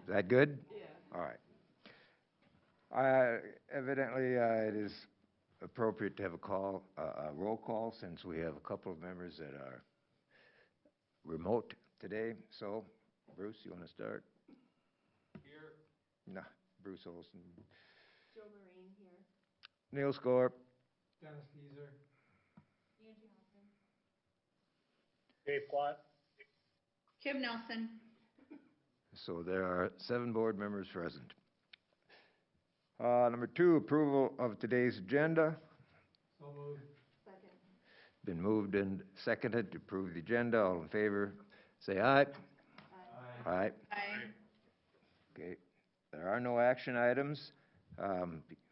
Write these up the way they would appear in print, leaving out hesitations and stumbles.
Is that good? Yeah. All right. Evidently, it is appropriate to have a roll call, since we have a couple of members that are remote today. So, Bruce, you want to start? Here. No, Bruce Olson. Jill Marine here. Neil Score. Dennis Geezer. Angie Hoffman. Dave Plott. Kim Nelson. So there are 7 board members present. Number 2, approval of today's agenda. So moved. Second. Been moved and seconded to approve the agenda. All in favor, say aye. Aye. Aye. Aye. Okay. There are no action items,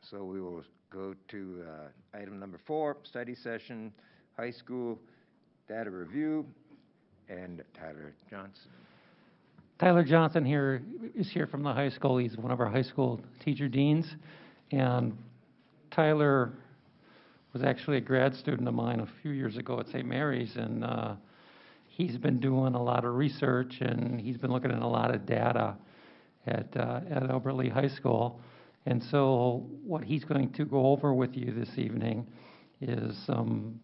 so we will go to item number 4, study session, high school data review, and Tyler Johnson. Tyler Johnson is here from the high school. He's one of our high school teacher deans. And Tyler was actually a grad student of mine a few years ago at St. Mary's. And he's been doing a lot of research, and he's been looking at a lot of data at Albert Lee High School. And so what he's going to go over with you this evening is some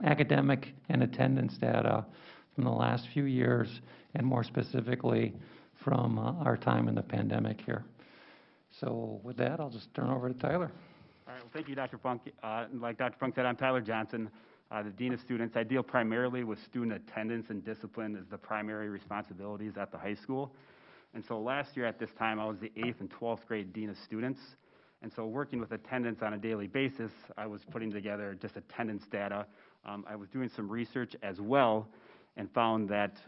academic and attendance data from the last few years, and more specifically from our time in the pandemic here. So with that, I'll just turn over to Tyler. All right, well, thank you, Dr. Funk. Like Dr. Funk said, I'm Tyler Johnson, the Dean of Students. I deal primarily with student attendance and discipline as the primary responsibilities at the high school. And so last year at this time, I was the 8th and 12th grade Dean of Students. And so working with attendance on a daily basis, I was putting together just attendance data. I was doing some research as well, and found that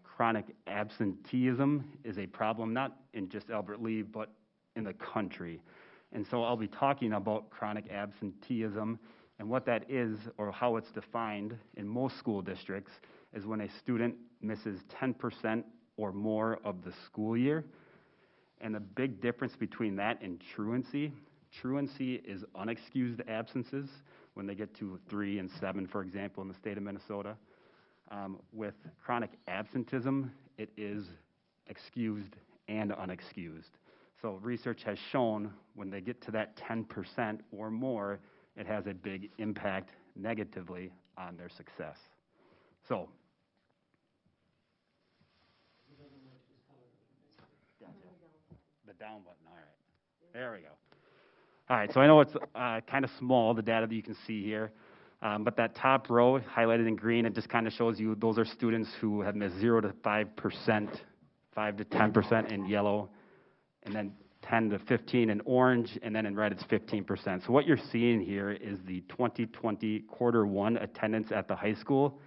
chronic absenteeism is a problem, not in just Albert Lee, but in the country. And so I'll be talking about chronic absenteeism, and what that is, or how it's defined in most school districts, is when a student misses 10% or more of the school year. And the big difference between that and truancy is unexcused absences, when they get to 3 and 7, for example, in the state of Minnesota. With chronic absenteeism, it is excused and unexcused. So research has shown when they get to that 10% or more, it has a big impact negatively on their success. So, gotcha. The down button, all right. There we go. All right, so I know it's kind of small, the data that you can see here. But that top row highlighted in green, it just kind of shows you those are students who have missed 0 to 5%, 5 to 10% in yellow, and then 10 to 15 in orange, and then in red it's 15%. So what you're seeing here is the 2020 Q1 attendance at the high school,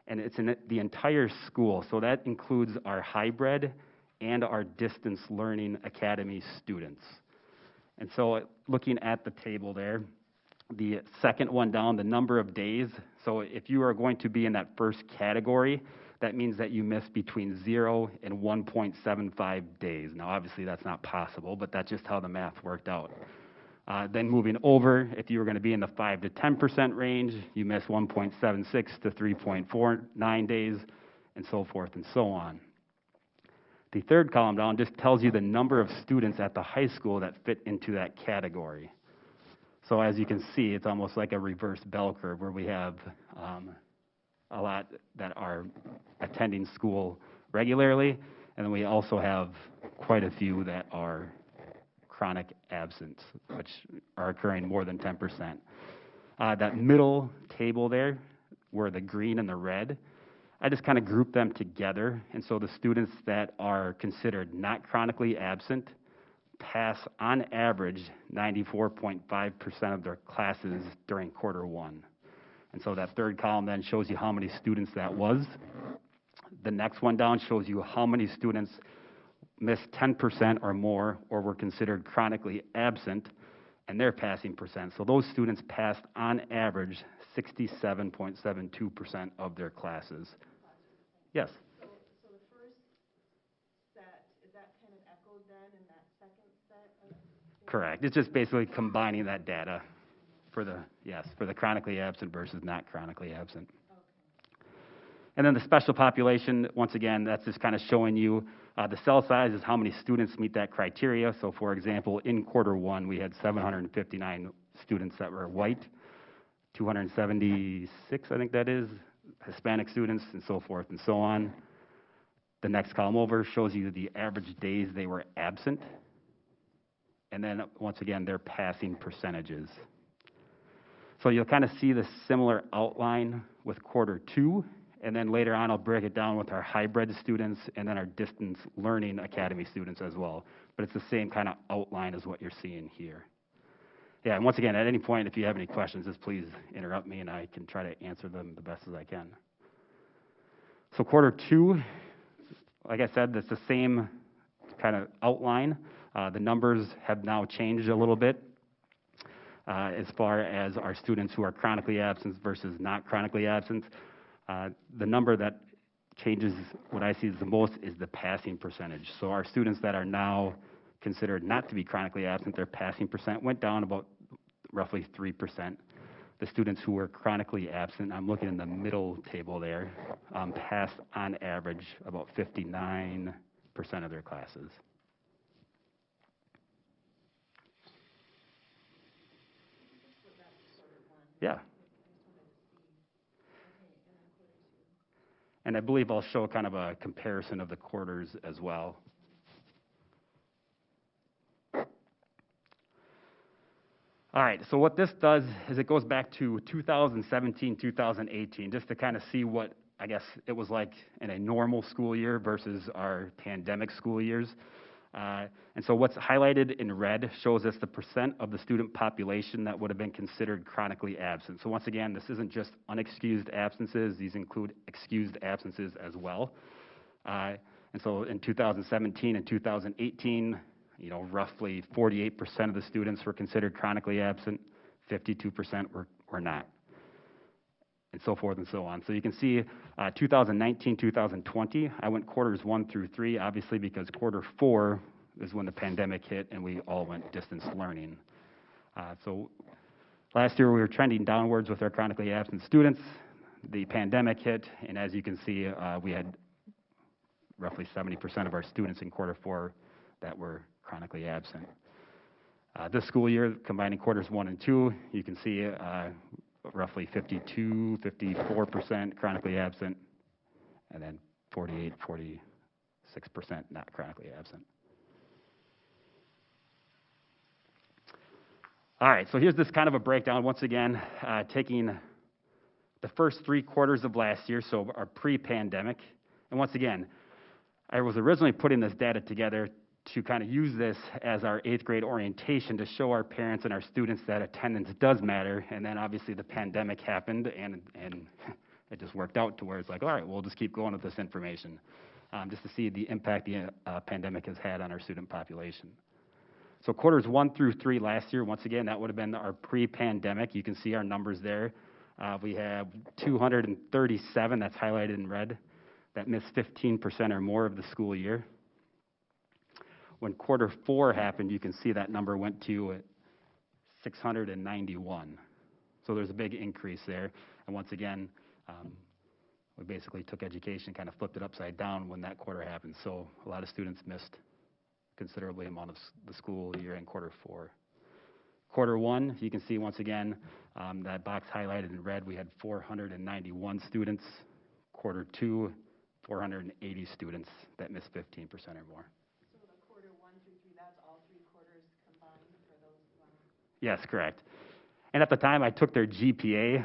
and it's in the entire school. So that includes our hybrid and our distance learning academy students. And so looking at the table there, the second one down, the number of days. So if you are going to be in that first category, that means that you miss between 0 and 1.75 days. Now, obviously, that's not possible, but that's just how the math worked out. Then moving over, if you were going to be in the 5 to 10% range, you miss 1.76 to 3.49 days, and so forth and so on. The third column down just tells you the number of students at the high school that fit into that category. So as you can see, it's almost like a reverse bell curve, where we have a lot that are attending school regularly, and then we also have quite a few that are chronic absent, which are occurring more than 10%. That middle table there, where the green and the red, I just kind of group them together. And so the students that are considered not chronically absent pass, on average, 94.5% of their classes during Q1. And so that third column then shows you how many students that was. The next one down shows you how many students missed 10% or more, or were considered chronically absent, and their passing percent. So those students passed, on average, 67.72% of their classes. Yes? So the first set, is that kind of echoed then in that second set? Correct. It's just basically combining that data for the chronically absent versus not chronically absent. Okay. And then the special population, once again, that's just kind of showing you the cell size is how many students meet that criteria. So for example, in quarter one, we had 759 students that were white, 276, I think that is, Hispanic students, and so forth and so on. The next column over shows you the average days they were absent. And then once again, their passing percentages. So you'll kind of see the similar outline with quarter two, and then later on I'll break it down with our hybrid students and then our distance learning academy students as well. But it's the same kind of outline as what you're seeing here. Yeah, and once again, at any point, if you have any questions, just please interrupt me and I can try to answer them the best as I can. So quarter two, like I said, it's the same kind of outline. The numbers have now changed a little bit as far as our students who are chronically absent versus not chronically absent. The number that changes, what I see as the most, is the passing percentage. So our students that are now considered not to be chronically absent, their passing percent went down about roughly 3%. The students who were chronically absent, I'm looking in the middle table there, passed on average about 59% of their classes. Yeah. And I believe I'll show kind of a comparison of the quarters as well. All right, so what this does is it goes back to 2017, 2018, just to kind of see what, I guess, it was like in a normal school year versus our pandemic school years. And so what's highlighted in red shows us the percent of the student population that would have been considered chronically absent. So once again, this isn't just unexcused absences, these include excused absences as well. And so in 2017 and 2018, roughly 48% of the students were considered chronically absent, 52% were not, and so forth and so on. So you can see 2019, 2020, I went quarters 1 through 3, obviously because quarter 4 is when the pandemic hit and we all went distance learning. So last year we were trending downwards with our chronically absent students. The pandemic hit, and as you can see, we had roughly 70% of our students in quarter 4 that were chronically absent. This school year, combining quarters 1 and 2, you can see roughly 52, 54% chronically absent, and then 48, 46% not chronically absent. All right, so here's this kind of a breakdown, once again, taking the first 3 quarters of last year, so our pre-pandemic. And once again, I was originally putting this data together to kind of use this as our 8th grade orientation to show our parents and our students that attendance does matter. And then obviously the pandemic happened and it just worked out to where it's like, all right, we'll just keep going with this information just to see the impact the pandemic has had on our student population. So quarters 1 through 3 last year, once again, that would have been our pre-pandemic. You can see our numbers there. We have 237, that's highlighted in red, that missed 15% or more of the school year. When quarter 4 happened, you can see that number went to 691. So there's a big increase there. And once again, we basically took education, kind of flipped it upside down when that quarter happened. So a lot of students missed considerably amount of the school year in quarter 4. Quarter 1, you can see once again, that box highlighted in red, we had 491 students. Quarter 2, 480 students that missed 15% or more. Yes, correct. And at the time, I took their GPA,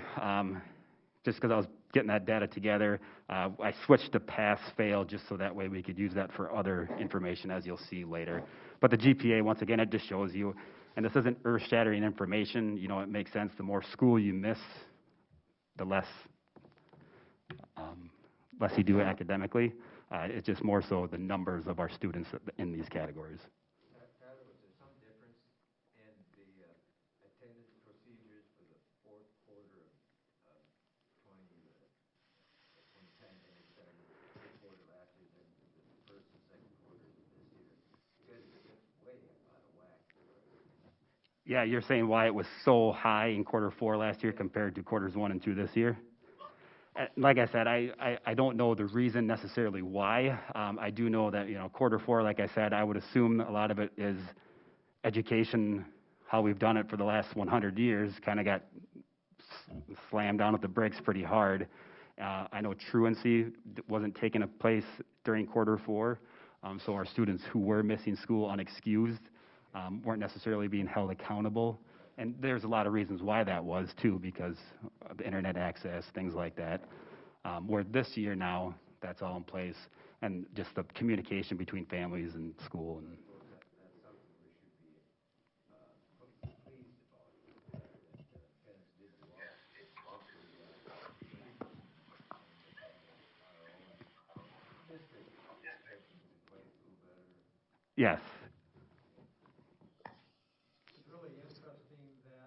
just because I was getting that data together. I switched to pass-fail just so that way we could use that for other information, as you'll see later. But the GPA, once again, it just shows you, and this isn't earth-shattering information. It makes sense. The more school you miss, the less you do academically. It's just more so the numbers of our students in these categories. Yeah, you're saying why it was so high in quarter 4 last year compared to quarters 1 and 2 this year? Like I said, I don't know the reason necessarily why. I do know that, quarter four, like I said, I would assume a lot of it is education, how we've done it for the last 100 years, kind of got slammed down with the brakes pretty hard. I know truancy wasn't taking place during quarter four, so our students who were missing school unexcused weren't necessarily being held accountable. And there's a lot of reasons why that was too, because of internet access, things like that. Where this year now, that's all in place, and just the communication between families and school. And yes. It's really interesting that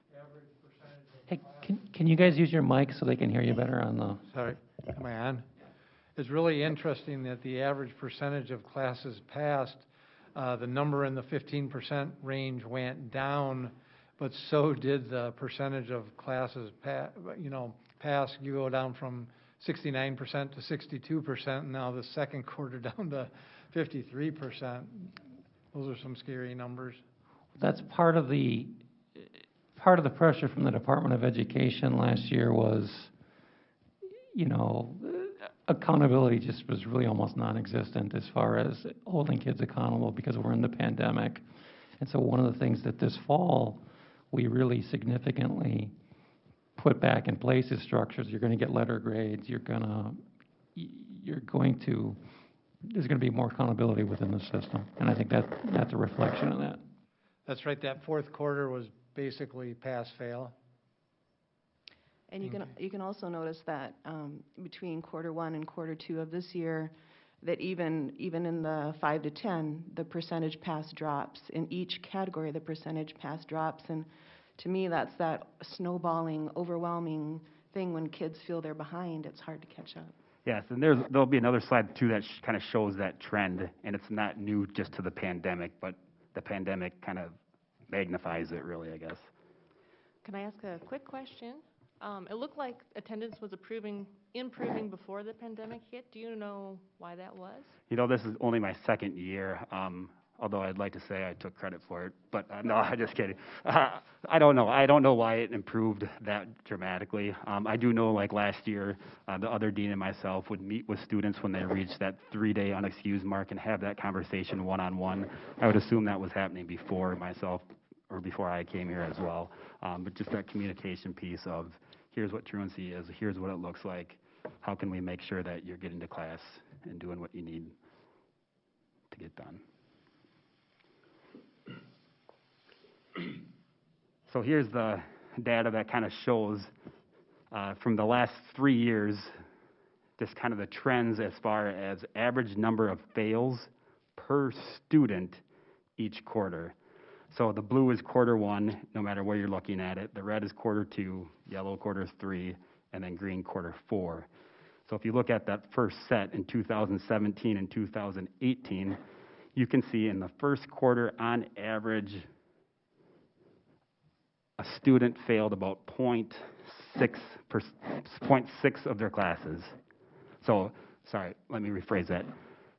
the average percentage of Hey, classes. can you guys use your mic so they can hear you better on the? Sorry, am I on? It's really interesting that the average percentage of classes passed, the number in the 15% range went down, but so did the percentage of classes pass. You go down from 69% to 62%, and now the second quarter down to 53%. Those are some scary numbers. That's part of the pressure from the Department of Education last year was, accountability just was really almost non-existent as far as holding kids accountable because we're in the pandemic. And so one of the things that this fall we really significantly put back in place is structures. You're going to get letter grades. There's going to be more accountability within the system. And I think that's a reflection of that. That's right, that fourth quarter was basically pass-fail. And you can also notice that between quarter one and quarter two of this year, that even in the 5 to 10, the percentage pass drops. In each category, the percentage pass drops. And to me, that's that snowballing, overwhelming thing when kids feel they're behind. It's hard to catch up. Yes, and there'll be another slide too that kind of shows that trend, and it's not new just to the pandemic, but the pandemic kind of magnifies it really, I guess. Can I ask a quick question? It looked like attendance was improving before the pandemic hit. Do you know why that was? This is only my second year, although I'd like to say I took credit for it, but no, I'm just kidding. I don't know. I don't know why it improved that dramatically. I do know, like last year, the other dean and myself would meet with students when they reached that 3-day unexcused mark and have that conversation one-on-one. I would assume that was happening before myself or before I came here as well. But just that communication piece of here's what truancy is, here's what it looks like, how can we make sure that you're getting to class and doing what you need to get done. So here's the data that kind of shows from the last 3 years, just kind of the trends as far as average number of fails per student each quarter. So the blue is quarter one, no matter where you're looking at it. The red is quarter two, yellow quarter three, and then green quarter four. So if you look at that first set in 2017 and 2018, you can see in the first quarter, on average, a student failed about 0.6 of their classes. So, sorry, let me rephrase that.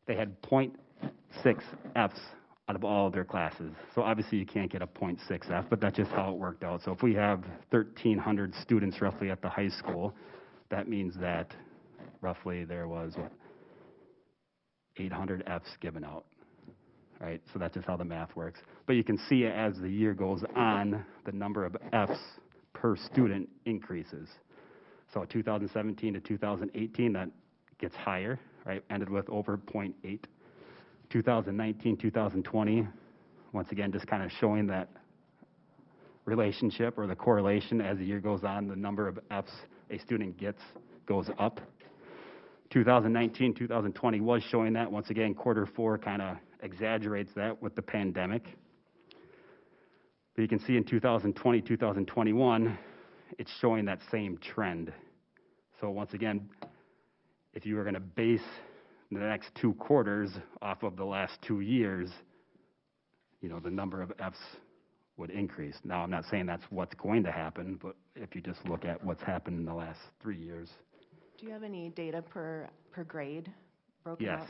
They had 0.6 Fs out of all of their classes. So obviously you can't get a 0.6 F, but that's just how it worked out. So if we have 1,300 students roughly at the high school, that means that roughly there was 800 Fs given out, right? So that's just how the math works. But you can see as the year goes on, the number of Fs per student increases. So 2017 to 2018, that gets higher, right? Ended with over 0.8. 2019, 2020, once again, just kind of showing that relationship or the correlation as the year goes on, the number of Fs a student gets goes up. 2019, 2020 was showing that. Once again, quarter four kind of exaggerates that with the pandemic. But you can see in 2020, 2021, it's showing that same trend. So once again, if you were going to base the next 2 quarters off of the last 2 years, the number of Fs would increase. Now, I'm not saying that's what's going to happen, but if you just look at what's happened in the last 3 years. Do you have any data per grade broken Yes. out?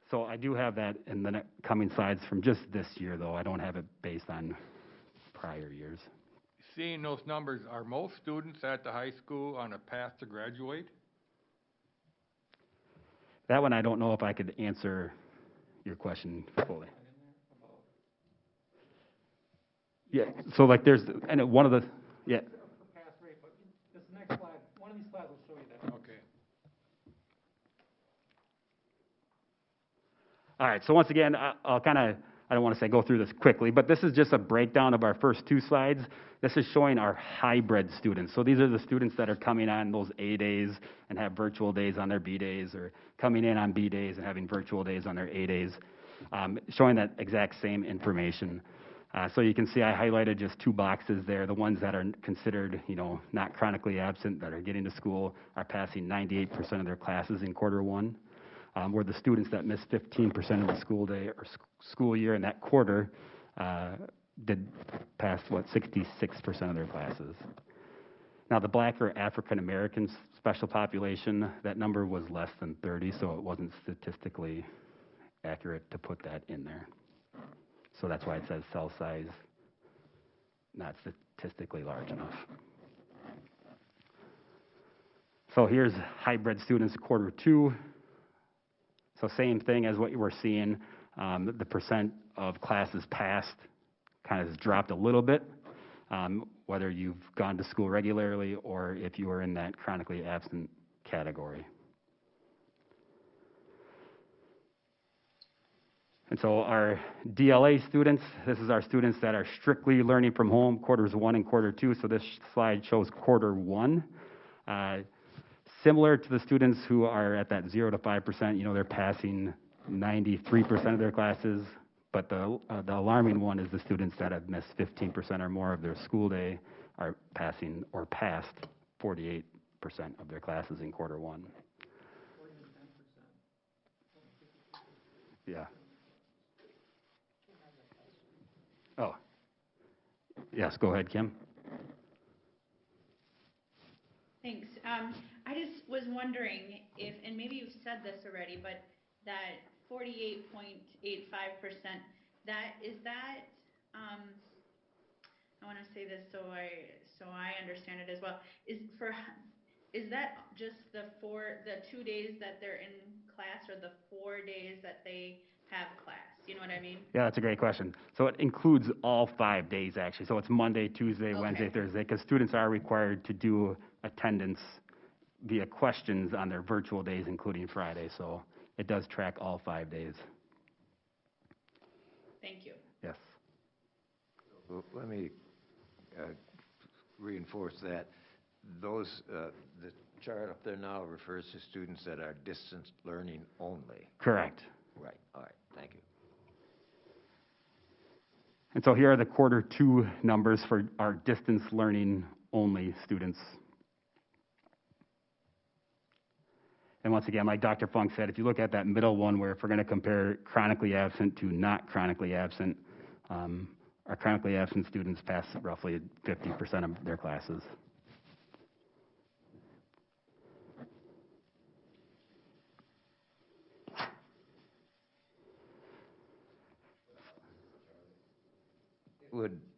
So I do have that in the coming slides from just this year, though. I don't have it based on prior years. Seeing those numbers, are most students at the high school on a path to graduate? That one, I don't know if I could answer your question fully. Yeah, so like there's, and one of the, yeah. Pass rate, but this next slide, one of these slides will show you that. Okay. All right, so once again, I'll kind of, I don't want to say go through this quickly, but this is just a breakdown of our first 2 slides. This is showing our hybrid students. So these are the students that are coming on those A days and have virtual days on their B days, or coming in on B days and having virtual days on their A days, showing that exact same information. So you can see I highlighted just 2 boxes there. The ones that are considered, not chronically absent, that are getting to school, are passing 98% of their classes in quarter 1. Where the students that miss 15% of the school day or school year in that quarter did pass, 66% of their classes. Now, the Black or African American special population, that number was less than 30, so it wasn't statistically accurate to put that in there. So that's why it says cell size not statistically large enough. So here's hybrid students quarter 2. So same thing as what you were seeing. The percent of classes passed kind of has dropped a little bit, whether you've gone to school regularly or if you were in that chronically absent category. And so our DLA students, this is our students that are strictly learning from home, quarters 1 and quarter 2. So this slide shows quarter 1. Similar to the students who are at that 0 to 5%, they're passing 93% of their classes. But the alarming one is the students that have missed 15% or more of their school day are passing or passed 48% of their classes in quarter 1. Yeah. Oh. Yes, go ahead, Kim. Thanks. I just was wondering if, and maybe you've said this already, but that 48.85%, I want to say this so I understand it as well. Is that just the 2 days that they're in class, or the 4 days that they have class? You know what I mean? Yeah, that's a great question. So it includes all 5 days, actually. So it's Monday, Tuesday, Okay. Wednesday, Thursday, because students are required to do attendance via questions on their virtual days, including Friday. So it does track all 5 days. Thank you. Yes. Well, let me reinforce that. The chart up there now refers to students that are distance learning only. Correct. Right, all right, thank you. And so here are the quarter 2 numbers for our distance learning only students. And once again, like Dr. Funk said, if you look at that middle one, where if we're going to compare chronically absent to not chronically absent, our chronically absent students pass roughly 50% of their classes.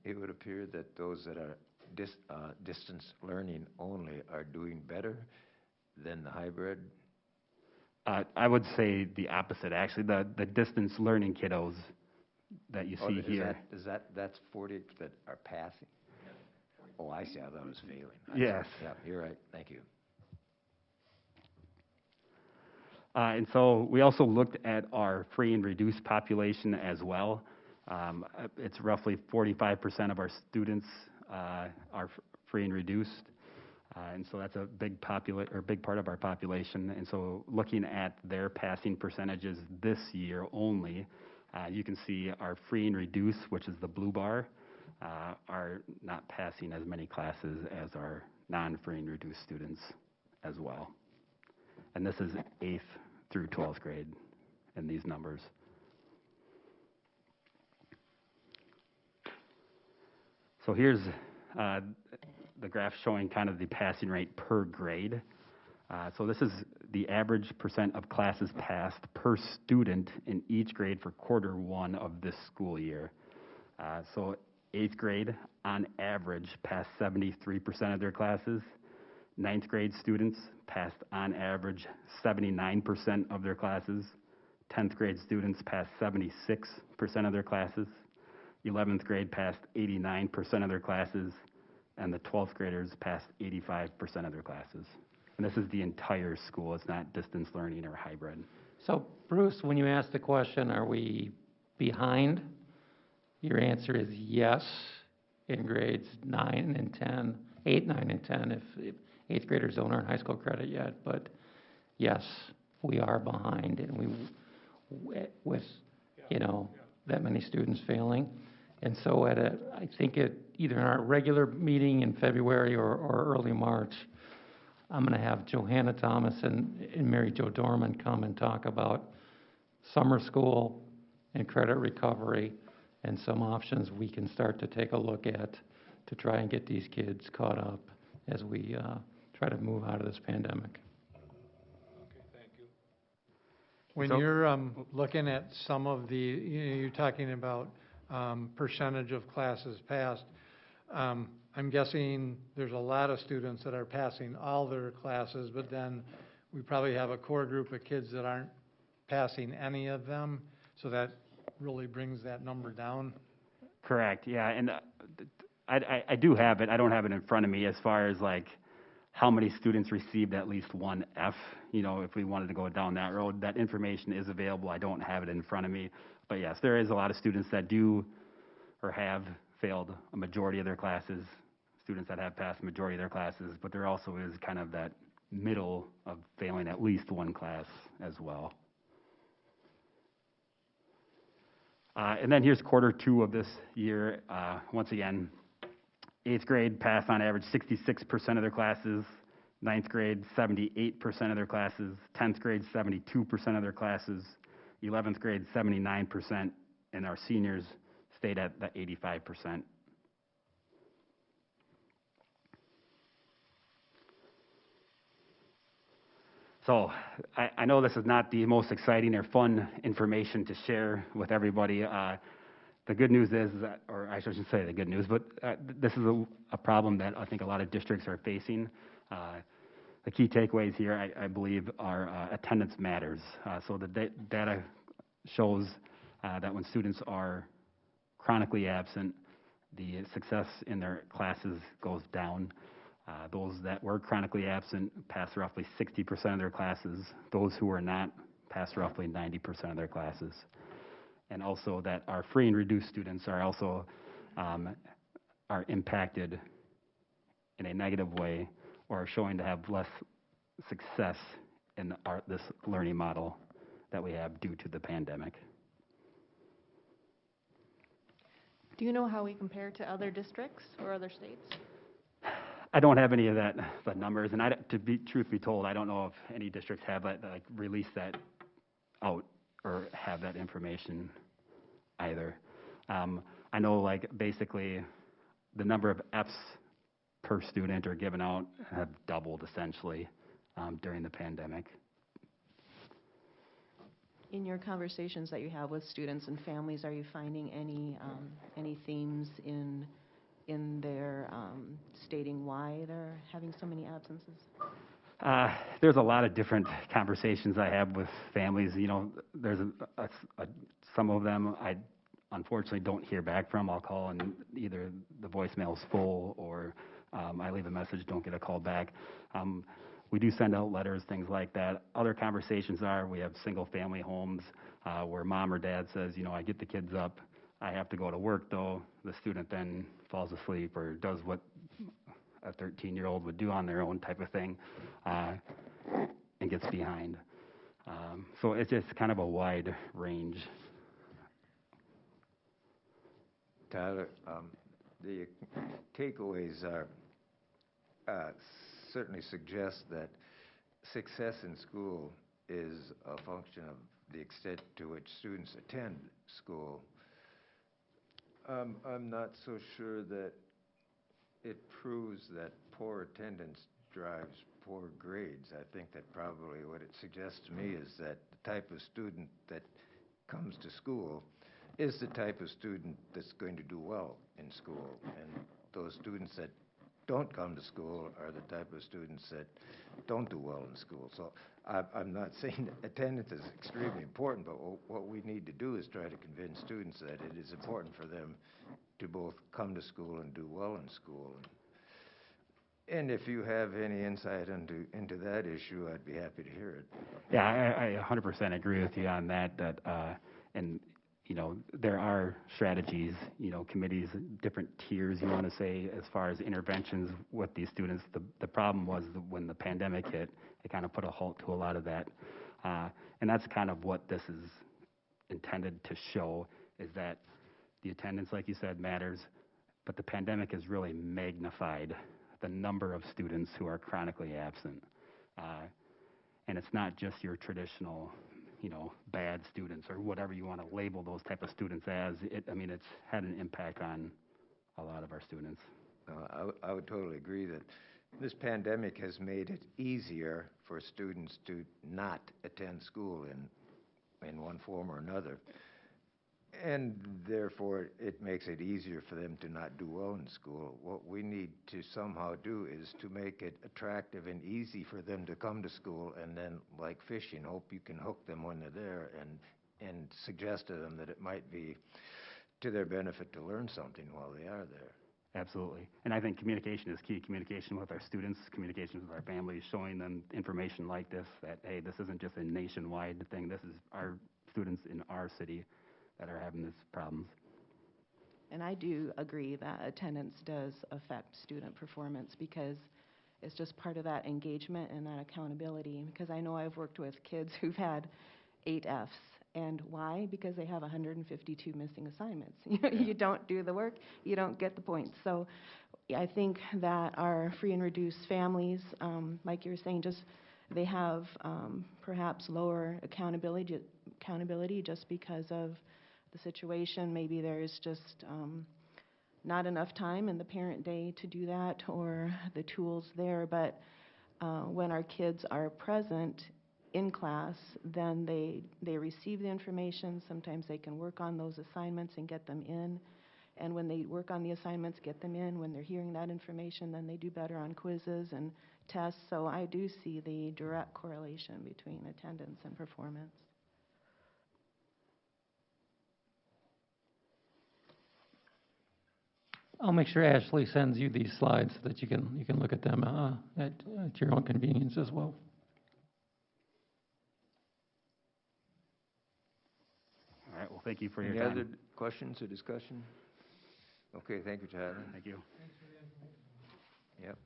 It would appear that those that are distance learning only are doing better than the hybrid. I would say the opposite, actually. The distance learning kiddos that you see here. That's 40 that are passing? Oh, I see, I thought it was failing. Yes. Yeah, you're right, thank you. And so we also looked at our free and reduced population as well. It's roughly 45% of our students are free and reduced. And so that's a big part of our population. And so looking at their passing percentages this year only, you can see our free and reduced, which is the blue bar, are not passing as many classes as our non-free and reduced students as well. And this is 8th through 12th grade in these numbers. So here's the graph showing kind of the passing rate per grade. So this is the average percent of classes passed per student in each grade for quarter one of this school year. So 8th grade, on average, passed 73% of their classes. 9th grade students passed, on average, 79% of their classes. 10th grade students passed 76% of their classes. 11th grade passed 89% of their classes. And the 12th graders passed 85% of their classes. And this is the entire school. It's not distance learning or hybrid. So, Bruce, when you asked the question, are we behind? Your answer is yes, in grades 9 and 10, 8, 9, and 10, if 8th graders don't earn high school credit yet. But yes, we are behind, and with that many students failing. And so I think either in our regular meeting in February or early March, I'm going to have Johanna Thomas and Mary Jo Dorman come and talk about summer school and credit recovery and some options we can start to take a look at to try and get these kids caught up as we try to move out of this pandemic. Okay, thank you. When you're looking at some of the, you're talking about percentage of classes passed, I'm guessing there's a lot of students that are passing all their classes, but then we probably have a core group of kids that aren't passing any of them, so that really brings that number down. Correct, yeah, and I do have it. I don't have it in front of me as far as like how many students received at least one F. If we wanted to go down that road, that information is available. I don't have it in front of me, but yes, there is a lot of students that do or have failed a majority of their classes, students that have passed a majority of their classes, but there also is kind of that middle of failing at least one class as well. And then here's quarter two of this year. Once again, 8th grade passed on average 66% of their classes, 9th grade 78% of their classes, 10th grade 72% of their classes, 11th grade 79%, and our seniors stayed at the 85%. So I know this is not the most exciting or fun information to share with everybody. The good news is that, or I shouldn't say the good news, but this is a problem that I think a lot of districts are facing. The key takeaways here, I believe, are attendance matters. So the data shows that when students are chronically absent, the success in their classes goes down. Those that were chronically absent pass roughly 60% of their classes. Those who were not pass roughly 90% of their classes. And also that our free and reduced students are also are impacted in a negative way or are showing to have less success in this learning model that we have due to the pandemic. Do you know how we compare to other districts or other states? I don't have any of the numbers, and truth be told, I don't know if any districts have released that out or have that information either. I know basically the number of Fs per student are given out have doubled essentially during the pandemic. In your conversations that you have with students and families, are you finding any themes in their stating why they're having so many absences? There's a lot of different conversations I have with families. There's some of them I unfortunately don't hear back from. I'll call and either the voicemail's full or I leave a message, don't get a call back. We do send out letters, things like that. Other conversations we have single-family homes where mom or dad says, I get the kids up. I have to go to work, though. The student then falls asleep or does what a 13-year-old would do on their own type of thing and gets behind. So it's just kind of a wide range. Tyler, the takeaways are certainly suggest that success in school is a function of the extent to which students attend school. I'm not so sure that it proves that poor attendance drives poor grades. I think that probably what it suggests to me is that the type of student that comes to school is the type of student that's going to do well in school. And those students that don't come to school are the type of students that don't do well in school. So I'm not saying that attendance is extremely important, but what we need to do is try to convince students that it is important for them to both come to school and do well in school. And if you have any insight into that issue, I'd be happy to hear it. Yeah, I 100% agree with you on that, and, you know, there are strategies, you know, committees, different tiers, you want to say, as far as interventions with these students. The problem was that when the pandemic hit, it kind of put a halt to a lot of that. And that's kind of what this is intended to show, is that the attendance, like you said, matters, but the pandemic has really magnified the number of students who are chronically absent. And it's not just your traditional, you know, bad students or whatever you want to label those type of students as. I mean, it's had an impact on a lot of our students. I would totally agree that this pandemic has made it easier for students to not attend school in one form or another. And therefore, it makes it easier for them to not do well in school. What we need to somehow do is to make it attractive and easy for them to come to school, and then, like fishing, hope you can hook them when they're there and suggest to them that it might be to their benefit to learn something while they are there. Absolutely. And I think communication is key. Communication with our students, communication with our families, showing them information like this, that, hey, this isn't just a nationwide thing. This is our students in our city that are having these problems. And I do agree that attendance does affect student performance, because it's just part of that engagement and that accountability. Because I know I've worked with kids who've had 8 Fs. And why? Because they have 152 missing assignments. You don't do the work, you don't get the points. So I think that our free and reduced families, like you were saying, just they have perhaps lower accountability just because of the situation. Maybe there's just not enough time in the parent day to do that, or the tools there. But when our kids are present in class, then they receive the information. Sometimes they can work on those assignments and get them in. And when they work on the assignments, get them in, when they're hearing that information, then they do better on quizzes and tests. So I do see the direct correlation between attendance and performance. I'll make sure Ashley sends you these slides so that you can look at them at your own convenience as well. All right, well, thank you for your Any time. other questions or discussion? Okay, thank you, Tyler. Thank you. Yep.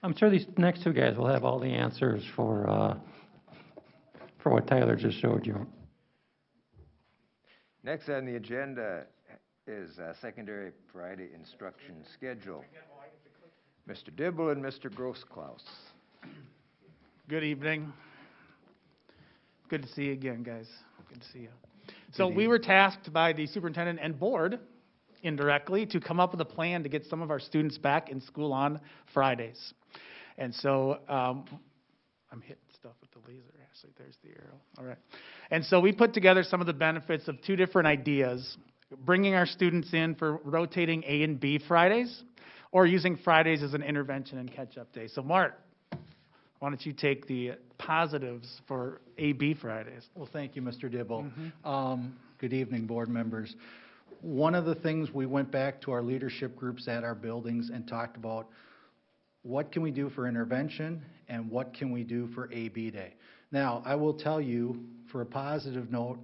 I'm sure these next two guys will have all the answers for what Tyler just showed you. Next on the agenda is secondary Friday instruction schedule. Mr. Dibble and Mr. Grossklaus. Good evening. Good to see you again, guys. Good to see you. So we were tasked by the superintendent and board, indirectly, to come up with a plan to get some of our students back in school on Fridays. And so I'm hitting stuff with the laser, actually. There's the arrow. All right. And so we put together some of the benefits of 2 different ideas: bringing our students in for rotating A and B Fridays, or using Fridays as an intervention and catch-up day. So Mark, why don't you take the positives for A-B Fridays? Well, thank you, Mr. Dibble. Good evening, board members. One of the things, we went back to our leadership groups at our buildings and talked about what can we do for intervention and what can we do for A-B day. Now, I will tell you, for a positive note,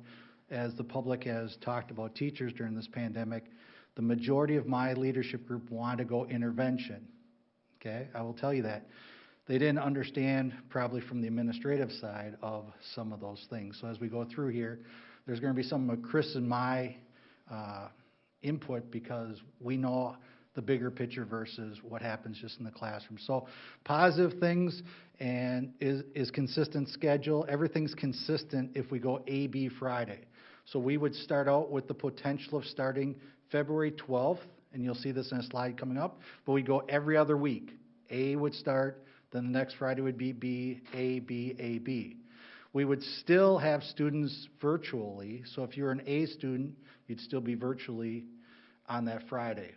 as the public has talked about teachers during this pandemic, the majority of my leadership group want to go intervention. Okay, I will tell you that. They didn't understand, probably from the administrative side, of some of those things. So as we go through here, there's going to be some of Chris and my input, because we know the bigger picture versus what happens just in the classroom. So positive things and is consistent schedule. Everything's consistent if we go A-B Friday. So we would start out with the potential of starting February 12th and you'll see this in a slide coming up, but we go every other week. A would start, then the next Friday would be B, A, B, A, B. We would still have students virtually, so if you're an A student, you'd still be virtually on that Friday.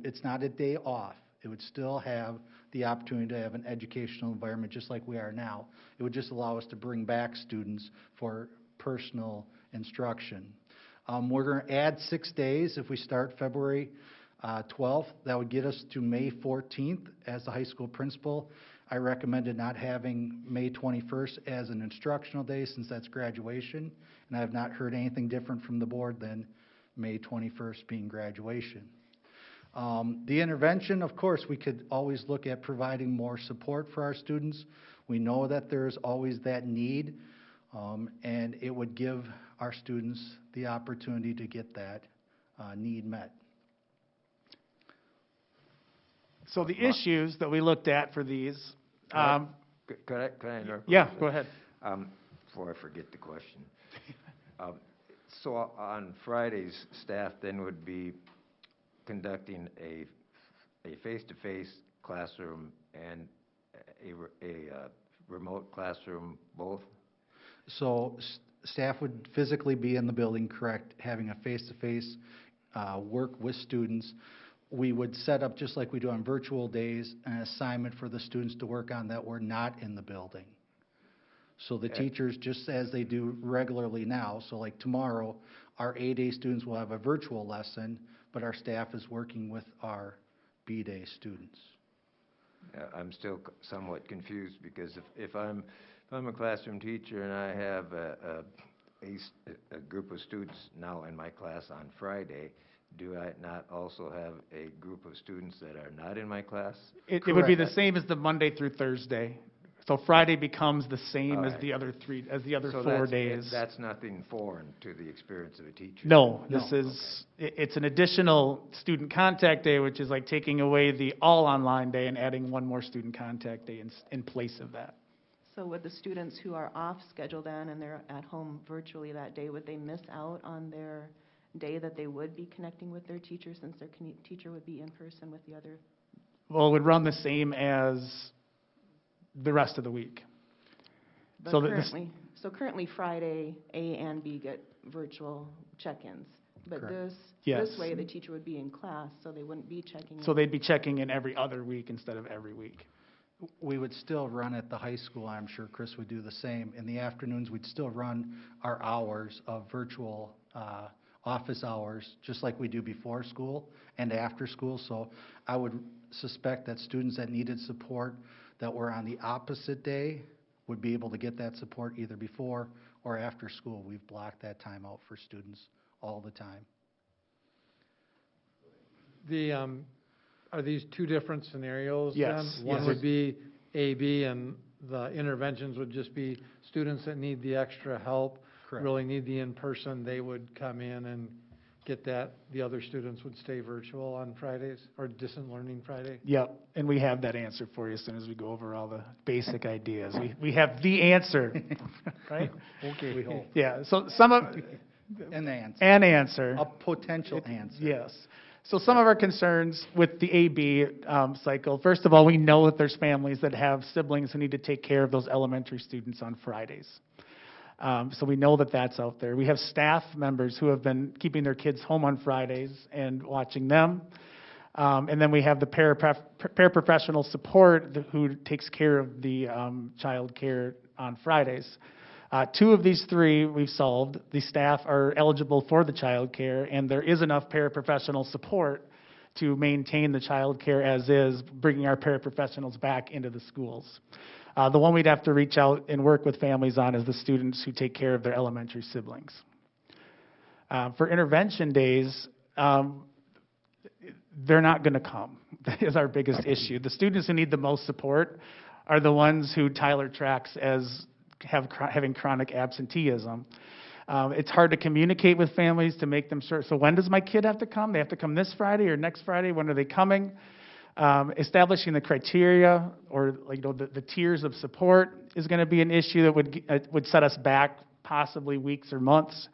It's not a day off. It would still have the opportunity to have an educational environment just like we are now. It would just allow us to bring back students for personal instruction. We're going to add 6 days if we start February 12th. That would get us to May 14th as the high school principal. I recommended not having May 21st as an instructional day since that's graduation, and I have not heard anything different from the board than May 21st being graduation. The intervention, of course, we could always look at providing more support for our students. We know that there's always that need, and it would give our students the opportunity to get that need met. So the issues that we looked at for these, Could I interrupt? yeah, go ahead. Before I forget the question. So on Fridays, staff then would be conducting a face-to-face classroom and a remote classroom both? So staff would physically be in the building, correct, having a face-to-face work with students. We would set up, just like we do on virtual days, an assignment for the students to work on that were not in the building. So the teachers, just as they do regularly now, so like tomorrow, our A-day students will have a virtual lesson, but our staff is working with our B-day students. I'm still somewhat confused because if I'm a classroom teacher and I have a group of students now in my class on Friday, do I not also have a group of students that are not in my class? It would be the same as the Monday through Thursday. So Friday becomes the same as Alright. the other 4 that's, days. That's nothing foreign to the experience of a teacher? No, this is, it's an additional student contact day, which is like taking away the all online day and adding one more student contact day in place of that. So would the students who are off schedule then and they're at home virtually that day, would they miss out on their day that they would be connecting with their teacher since their teacher would be in person with the other? Well, it would run the same as the rest of the week. But So currently Friday, A and B get virtual check-ins. But Correct. this way the teacher would be in class, so they wouldn't be checking in. So they'd be checking in every other week instead of every week. We would still run at the high school, I'm sure Chris would do the same. In the afternoons, we'd still run our hours of virtual office hours, just like we do before school and after school. So I would suspect that students that needed support that were on the opposite day would be able to get that support either before or after school. We've blocked that time out for students all the time. Are these two different scenarios Yes. then? One Yes. would be A-B, and the interventions would just be students that need the extra help, Correct. really need the in-person, they would come in and get that. The other students would stay virtual on Fridays, or distant learning Friday? Yep, and we have that answer for you as soon as we go over all the basic ideas. We have the answer, right? Okay. We hope. Yeah, so some of, An answer. an answer. A potential answer. Yes. So some of our concerns with the AB cycle, first of all, we know that there's families that have siblings who need to take care of those elementary students on Fridays. So we know that that's out there. We have staff members who have been keeping their kids home on Fridays and watching them. And then we have the paraprofessional support who takes care of the child care on Fridays. 2 of these 3 we've solved. The staff are eligible for the child care, and there is enough paraprofessional support to maintain the child care as is, bringing our paraprofessionals back into the schools. The one we'd have to reach out and work with families on is the students who take care of their elementary siblings. For intervention days, they're not going to come. That is our biggest issue. The students who need the most support are the ones who Tyler tracks as having chronic absenteeism. It's hard to communicate with families to make them sure. So when does my kid have to come? They have to come this Friday or next Friday? When are they coming? Establishing the criteria or the tiers of support is going to be an issue that would set us back possibly weeks or months.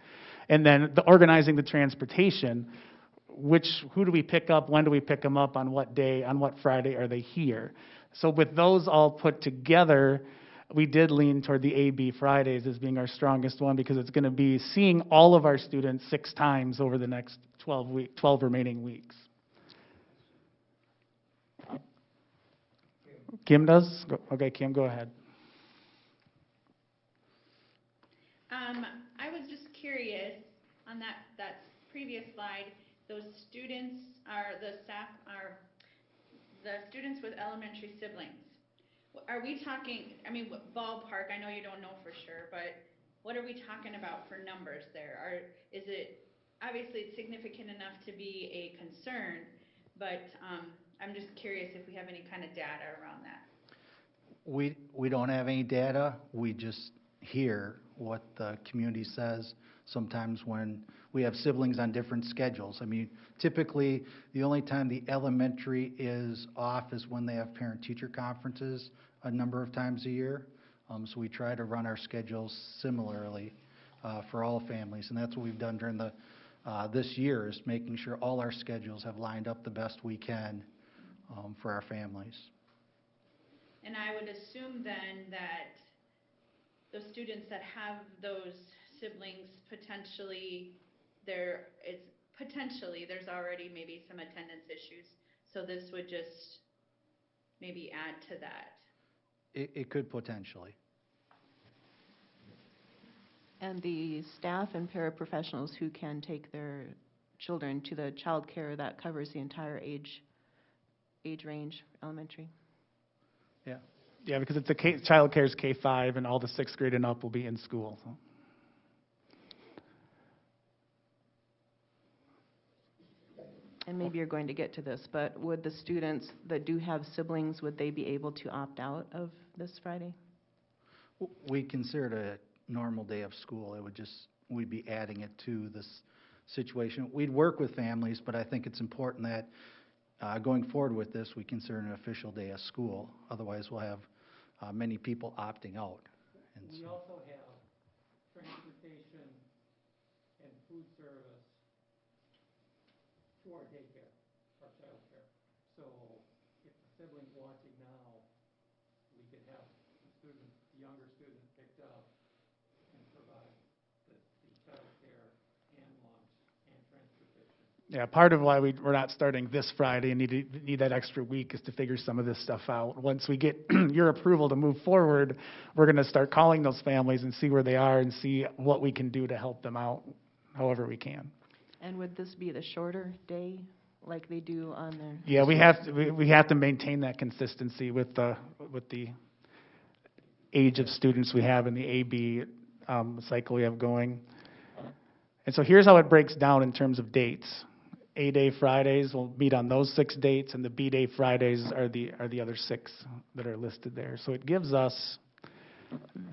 And then organizing the transportation. who do we pick up, when do we pick them up, on what day, on what Friday are they here? So with those all put together, we did lean toward the AB Fridays as being our strongest one, because it's going to be seeing all of our students 6 times over the next 12 remaining weeks. Kim does? Okay, Kim, go ahead. I was just curious on that previous slide, those students are, the staff are, the students with elementary siblings. Are we talking, I mean, ballpark, I know you don't know for sure, but what are we talking about for numbers there? Is it, obviously it's significant enough to be a concern, but I'm just curious if we have any kind of data around that. We don't have any data. We just hear what the community says sometimes when we have siblings on different schedules. I mean, typically, the only time the elementary is off is when they have parent-teacher conferences a number of times a year. So we try to run our schedules similarly for all families, and that's what we've done during the this year, is making sure all our schedules have lined up the best we can for our families. And I would assume then that those students that have those siblings, potentially there's already maybe some attendance issues. So this would just maybe add to that. It could potentially. And the staff and paraprofessionals who can take their children to the child care, that covers the entire age range, elementary. Yeah. Yeah, because it's child care is K-5, and all the 6th grade and up will be in school. So. And maybe you're going to get to this, but would the students that do have siblings, would they be able to opt out of this Friday? We consider it a normal day of school. We'd be adding it to this situation. We'd work with families, but I think it's important that going forward with this, we consider an official day of school. Otherwise, we'll have many people opting out. And we also have transportation and food service to our daycare, our child care. So if the sibling's watching now, we could have the younger student picked up and provide the child care and lunch and transportation. Yeah, part of why we're not starting this Friday and need that extra week is to figure some of this stuff out. Once we get your approval to move forward, we're going to start calling those families and see where they are and see what we can do to help them out however we can. And would this be the shorter day like they do on their? Yeah, we have to maintain that consistency with the age of students we have in the AB cycle we have going. And so here's how it breaks down in terms of dates. A-Day Fridays will meet on those 6 dates, and the B-Day Fridays are the other 6 that are listed there. So it gives us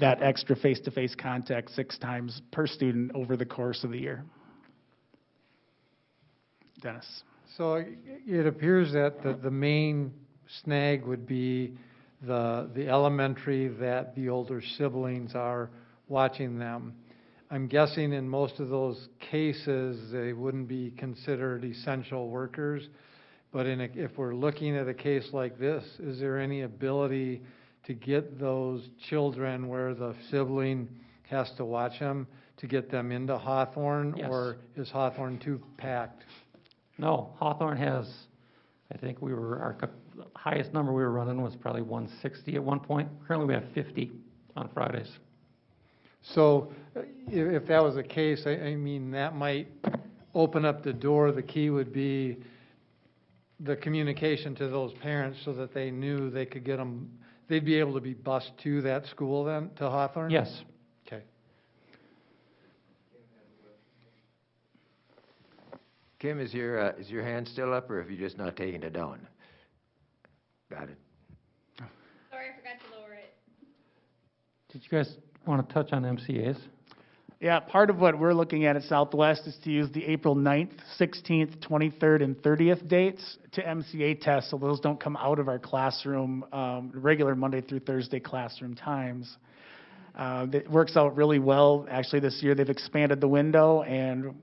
that extra face-to-face contact 6 times per student over the course of the year. Dennis. So it appears that the main snag would be the elementary, that the older siblings are watching them. I'm guessing in most of those cases, they wouldn't be considered essential workers. But if we're looking at a case like this, is there any ability to get those children where the sibling has to watch them, to get them into Hawthorne? Yes. Or is Hawthorne too packed? No, Hawthorne has, I think our highest number we were running was probably 160 at one point. Currently we have 50 on Fridays. So if that was the case, I mean, that might open up the door. The key would be the communication to those parents so that they knew they could get them, they'd be able to be bused to that school then, to Hawthorne? Yes. Okay. Kim, is your hand still up, or have you just not taken it down? Got it. Sorry, I forgot to lower it. Did you guys want to touch on MCAs? Yeah, part of what we're looking at Southwest is to use the April 9th, 16th, 23rd, and 30th dates to MCA test, so those don't come out of our classroom, regular Monday through Thursday classroom times. It works out really well. Actually, this year they've expanded the window, and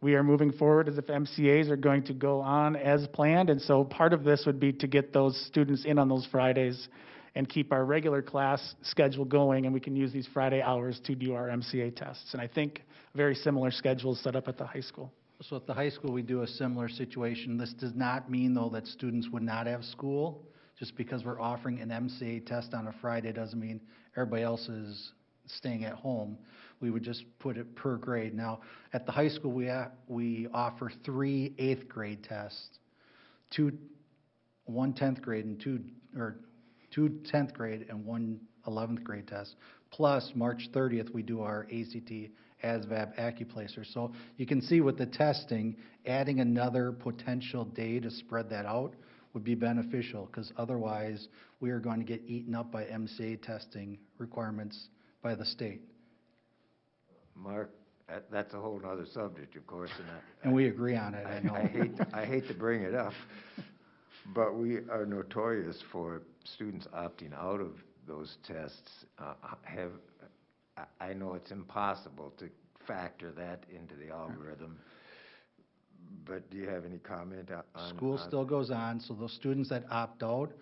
We are moving forward as if MCAs are going to go on as planned, and so part of this would be to get those students in on those Fridays and keep our regular class schedule going, and we can use these Friday hours to do our MCA tests. And I think a very similar schedule is set up at the high school. So at the high school, we do a similar situation. This does not mean, though, that students would not have school. Just because we're offering an MCA test on a Friday doesn't mean everybody else is staying at home. We would just put it per grade. Now, at the high school, we offer 3 8th grade tests, one 10th grade and two 10th grade and one 11th grade tests. Plus, March 30th, we do our ACT ASVAB AccuPlacer. So you can see with the testing, adding another potential day to spread that out would be beneficial, because otherwise we are going to get eaten up by MCA testing requirements by the state. Mark, that's a whole other subject, of course, And we agree on it, I know. I hate to bring it up, but we are notorious for students opting out of those tests. I know it's impossible to factor that into the algorithm, but do you have any comment on? School still goes on, so those students that opt out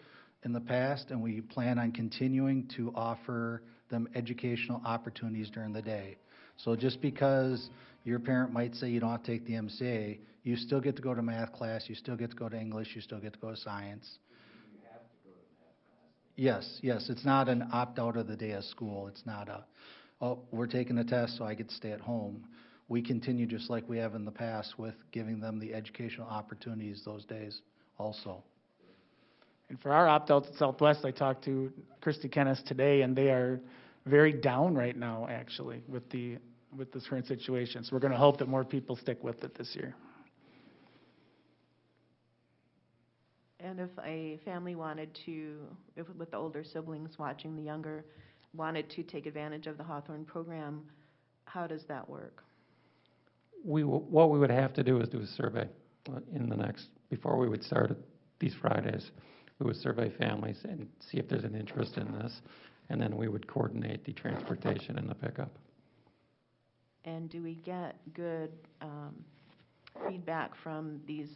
in the past, and we plan on continuing to offer them educational opportunities during the day. So just because your parent might say you don't have to take the MCA, you still get to go to math class, you still get to go to English, you still get to go to science. You have to go to math class. Yes, it's not an opt-out of the day of school. It's not oh, we're taking the test, so I get to stay at home. We continue just like we have in the past with giving them the educational opportunities those days also. And for our opt-outs at Southwest, I talked to Christy Kennis today, and they are very down right now, actually, with this current situation. So we're going to hope that more people stick with it this year. And if a family wanted to, with the older siblings watching the younger, wanted to take advantage of the Hawthorne program, how does that work? What we would have to do is do a survey before we would start these Fridays. We would survey families and see if there's an interest in this, and then we would coordinate the transportation and the pickup. And do we get good feedback from these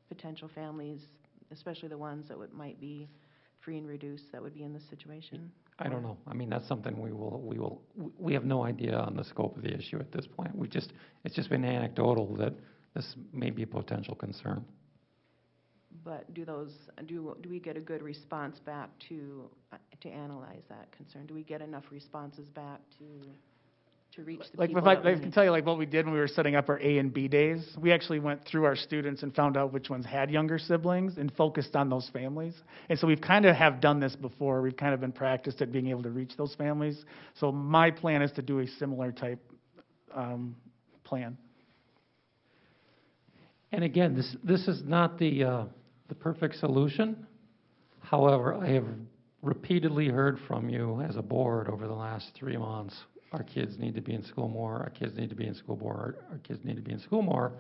potential families, especially the ones that might be free and reduced that would be in this situation? I don't know. I mean, that's something we have no idea on the scope of the issue at this point. It's just been anecdotal that this may be a potential concern. But do we get a good response back to analyze that concern? Do we get enough responses back to reach the Like, people? I can tell you, like, what we did when we were setting up our A and B days. We actually went through our students and found out which ones had younger siblings and focused on those families. And so we've kind of have done this before. We've kind of been practiced at being able to reach those families. So my plan is to do a similar type plan. And again, this is not the perfect solution. However, I have repeatedly heard from you as a board over the last 3 months, our kids need to be in school more, our kids need to be in school more, our kids need to be in school more.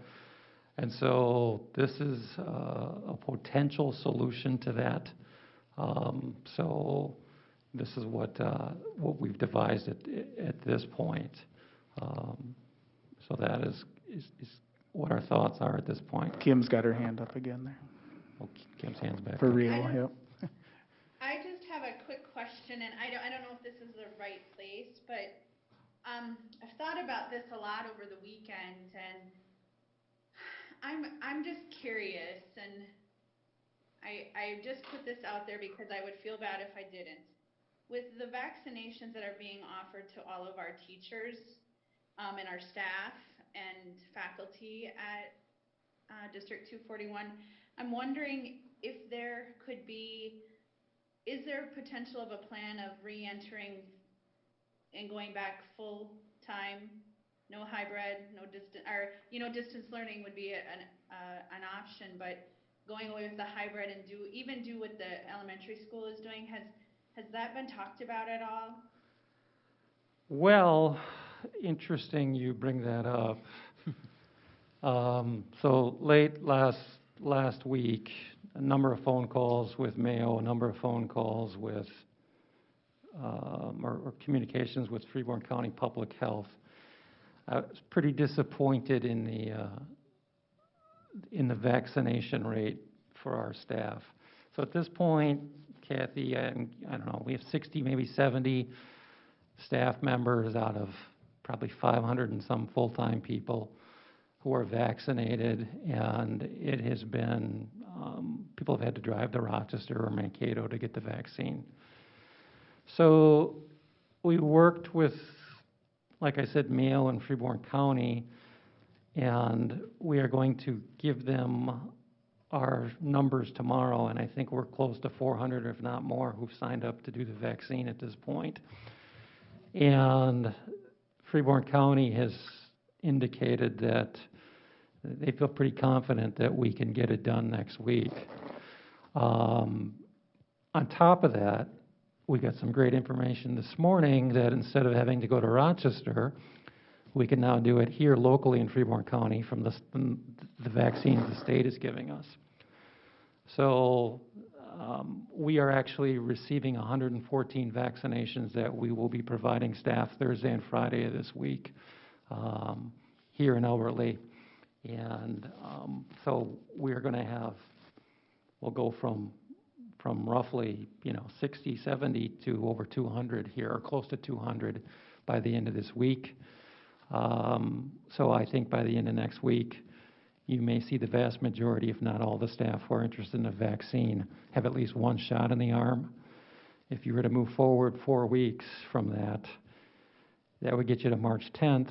And so this is a potential solution to that. So this is what we've devised at this point. So that is what our thoughts are at this point. Kim's got her hand up again there. Oh, Kim's hand's back For up. real, yep. I just have a quick question, and I don't know if this is the right place, but I've thought about this a lot over the weekend, and I'm just curious, and I just put this out there because I would feel bad if I didn't. With the vaccinations that are being offered to all of our teachers and our staff and faculty at District 241, I'm wondering if there could be, is there potential of a plan of re-entering and going back full-time, no hybrid, no distance, or, distance learning would be an option, but going away with the hybrid and do what the elementary school is doing, has that been talked about at all? Well, interesting you bring that up. So late last week, a number of phone calls with Mayo, a number of phone calls with, or communications with Freeborn County Public Health. I was pretty disappointed in the vaccination rate for our staff. So at this point, Kathy, I don't know, we have 60, maybe 70 staff members out of probably 500 and some full-time people who are vaccinated, and it has been, people have had to drive to Rochester or Mankato to get the vaccine. So we worked with, like I said, Mayo and Freeborn County, and we are going to give them our numbers tomorrow, and I think we're close to 400, if not more, who've signed up to do the vaccine at this point. And Freeborn County has indicated that they feel pretty confident that we can get it done next week. On top of that, we got some great information this morning that instead of having to go to Rochester, we can now do it here locally in Freeborn County from the vaccines the state is giving us. So we are actually receiving 114 vaccinations that we will be providing staff Thursday and Friday of this week here in Elberly. And so we're going to have, we'll go from roughly, 60, 70 to over 200 here, or close to 200 by the end of this week. So I think by the end of next week, you may see the vast majority, if not all the staff who are interested in a vaccine, have at least one shot in the arm. If you were to move forward 4 weeks from that, that would get you to March 10th,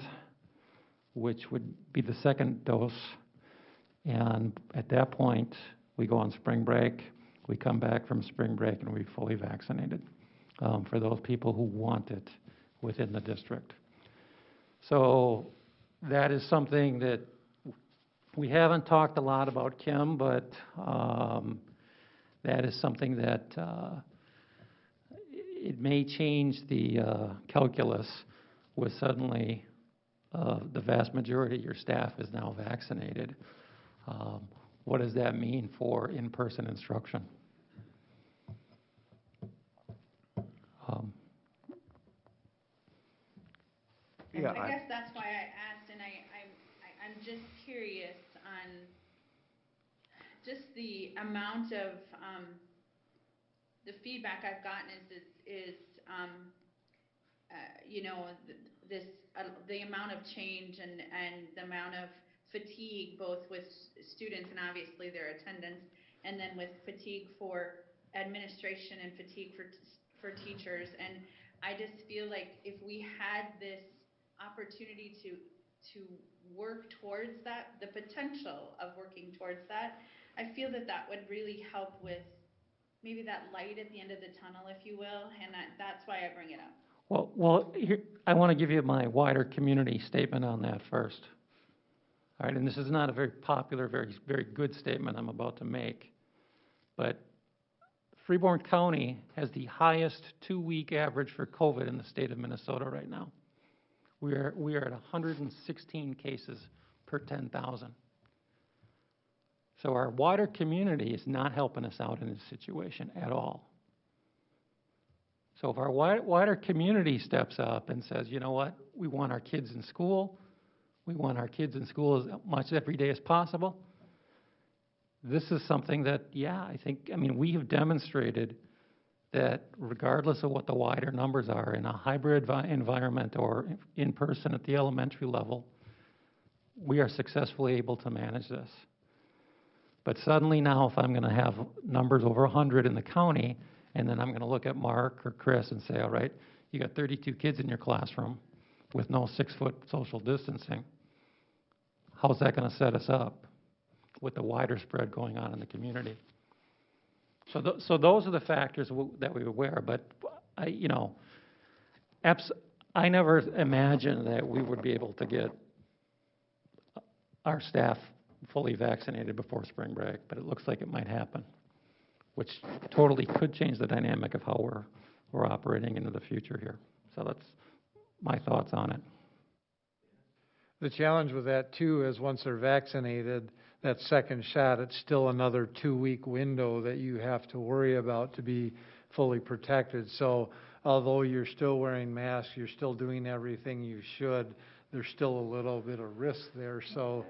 which would be the second dose. And at that point, we go on spring break. We come back from spring break and we're fully vaccinated for those people who want it within the district. So that is something that we haven't talked a lot about, Kim, but that is something that it may change the calculus with suddenly the vast majority of your staff is now vaccinated. What does that mean for in-person instruction? Yeah, I guess that's why I asked, and I'm just curious on just the amount of the feedback I've gotten is the amount of change and the amount of fatigue, both with students and obviously their attendance, and then with fatigue for administration and fatigue for teachers. And I just feel like if we had this opportunity to work towards that, the potential of working towards that, I feel that would really help with maybe that light at the end of the tunnel, if you will, and that's why I bring it up. Well, here, I want to give you my wider community statement on that first. All right, and this is not a very popular, very good statement I'm about to make, but Freeborn County has the highest 2-week average for COVID in the state of Minnesota right now. We are at 116 cases per 10,000. So our wider community is not helping us out in this situation at all. So if our wider community steps up and says, you know what, we want our kids in school, we want our kids in school as much every day as possible, this is something that, we have demonstrated that regardless of what the wider numbers are in a hybrid environment or in person at the elementary level, we are successfully able to manage this. But suddenly now, if I'm going to have numbers over 100 in the county, and then I'm going to look at Mark or Chris and say, all right, you got 32 kids in your classroom with no 6-foot social distancing, how's that going to set us up with the wider spread going on in the community? So those are the factors that we were aware. But I never imagined that we would be able to get our staff fully vaccinated before spring break, but it looks like it might happen, which totally could change the dynamic of how we're operating into the future here. So that's my thoughts on it. The challenge with that, too, is once they're vaccinated, that second shot, it's still another 2-week window that you have to worry about to be fully protected. So although you're still wearing masks, you're still doing everything you should, there's still a little bit of risk there, so.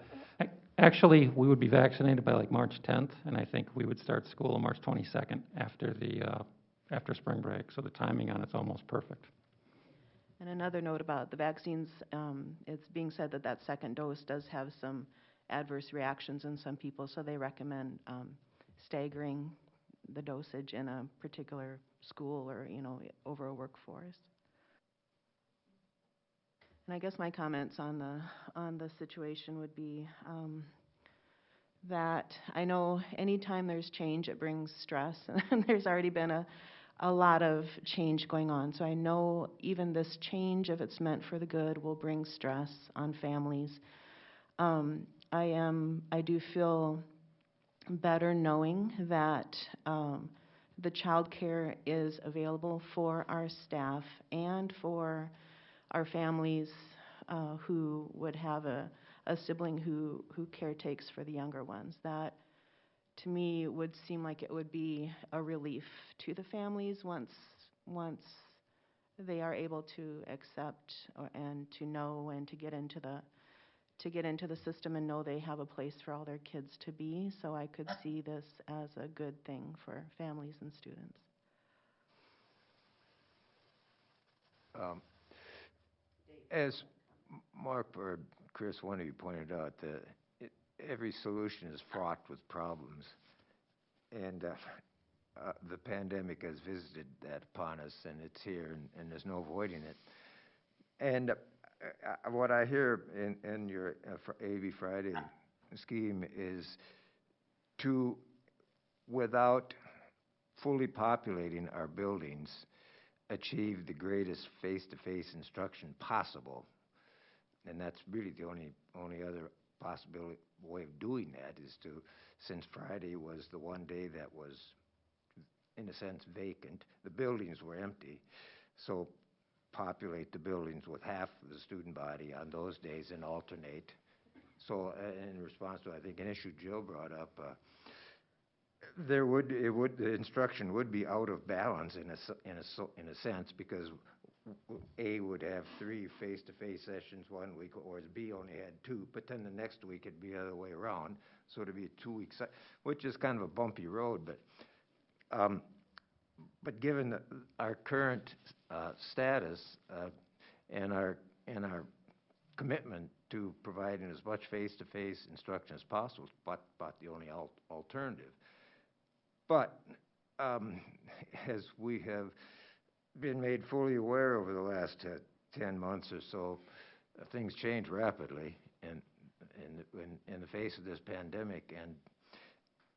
Actually, we would be vaccinated by like March 10th, and I think we would start school on March 22nd after spring break, so the timing on it's almost perfect. And another note about the vaccines, it's being said that that second dose does have some adverse reactions in some people, so they recommend staggering the dosage in a particular school or, over a workforce. And I guess my comments on the situation would be that I know anytime there's change, it brings stress, and there's already been a lot of change going on. So I know even this change, if it's meant for the good, will bring stress on families. I do feel better knowing that the child care is available for our staff and for our families who would have a sibling who caretakes for the younger ones. That, to me, would seem like it would be a relief to the families once they are able to accept and to know and to get into the system and know they have a place for all their kids to be. So I could see this as a good thing for families and students. As Mark or Chris, one of you pointed out, every solution is fraught with problems. And the pandemic has visited that upon us, and it's here, and there's no avoiding it. And what I hear in your AV Friday scheme is to, without fully populating our buildings, achieve the greatest face-to-face instruction possible. And that's really the only other possibility way of doing that is to, since Friday was the one day that was, in a sense, vacant, the buildings were empty, so populate the buildings with half of the student body on those days and alternate. So in response to, I think, an issue Jill brought up, the instruction would be out of balance in a sense, because A would have 3 face-to-face sessions one week, whereas B only had 2, but then the next week it'd be the other way around, so it'd be a 2-week, which is kind of a bumpy road, but given our current status and our commitment to providing as much face-to-face instruction as possible, but the only alternative. But as we have been made fully aware over the last 10 months or so, things change rapidly in the face of this pandemic,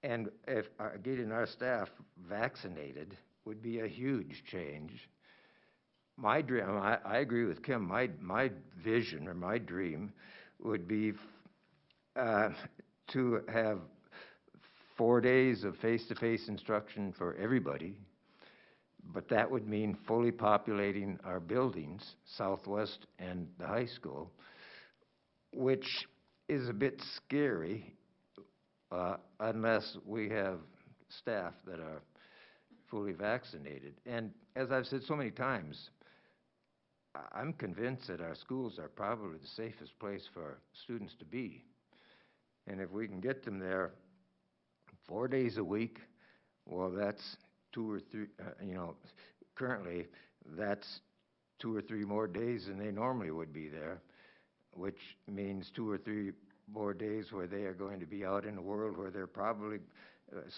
and if getting our staff vaccinated would be a huge change. My dream, I agree with Kim, my vision or my dream would be to have 4 days of face-to-face instruction for everybody, but that would mean fully populating our buildings, Southwest and the high school, which is a bit scary unless we have staff that are fully vaccinated. And as I've said so many times, I'm convinced that our schools are probably the safest place for students to be. And if we can get them there 4 days a week, well, that's 2 or 3, currently that's 2 or 3 more days than they normally would be there, which means 2 or 3 more days where they are going to be out in the world where they're probably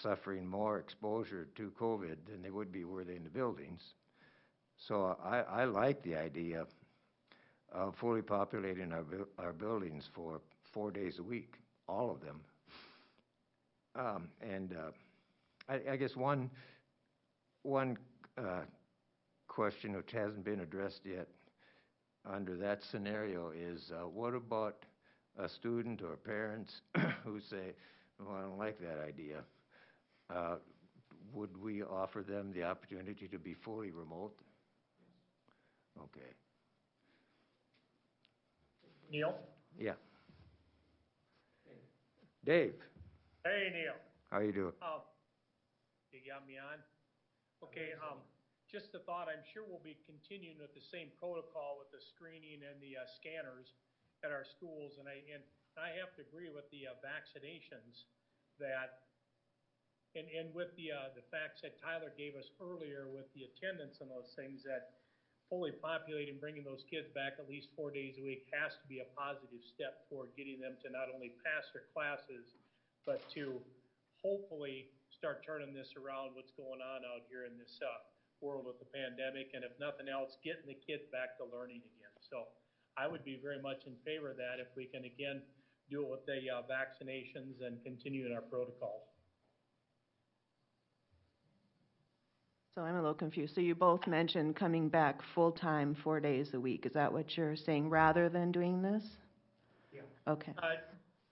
suffering more exposure to COVID than they would be were they in the buildings. So I like the idea of fully populating our buildings for 4 days a week, all of them. I guess one question which hasn't been addressed yet under that scenario is what about a student or parents who say, well, I don't like that idea. Would we offer them the opportunity to be fully remote? Okay. Neil? Yeah. Dave, Hey, Neil. how you doing? You got me on? Okay, just a thought, I'm sure we'll be continuing with the same protocol with the screening and the scanners at our schools. And I have to agree with the vaccinations that, and with the facts that Tyler gave us earlier with the attendance and those things, that fully populating, bringing those kids back at least 4 days a week has to be a positive step toward getting them to not only pass their classes, but to hopefully start turning this around, what's going on out here in this world with the pandemic, and if nothing else, getting the kids back to learning again. So I would be very much in favor of that if we can, again, do it with the vaccinations and continue in our protocols. So I'm a little confused. So you both mentioned coming back full-time 4 days a week. Is that what you're saying, rather than doing this? Yeah. Okay.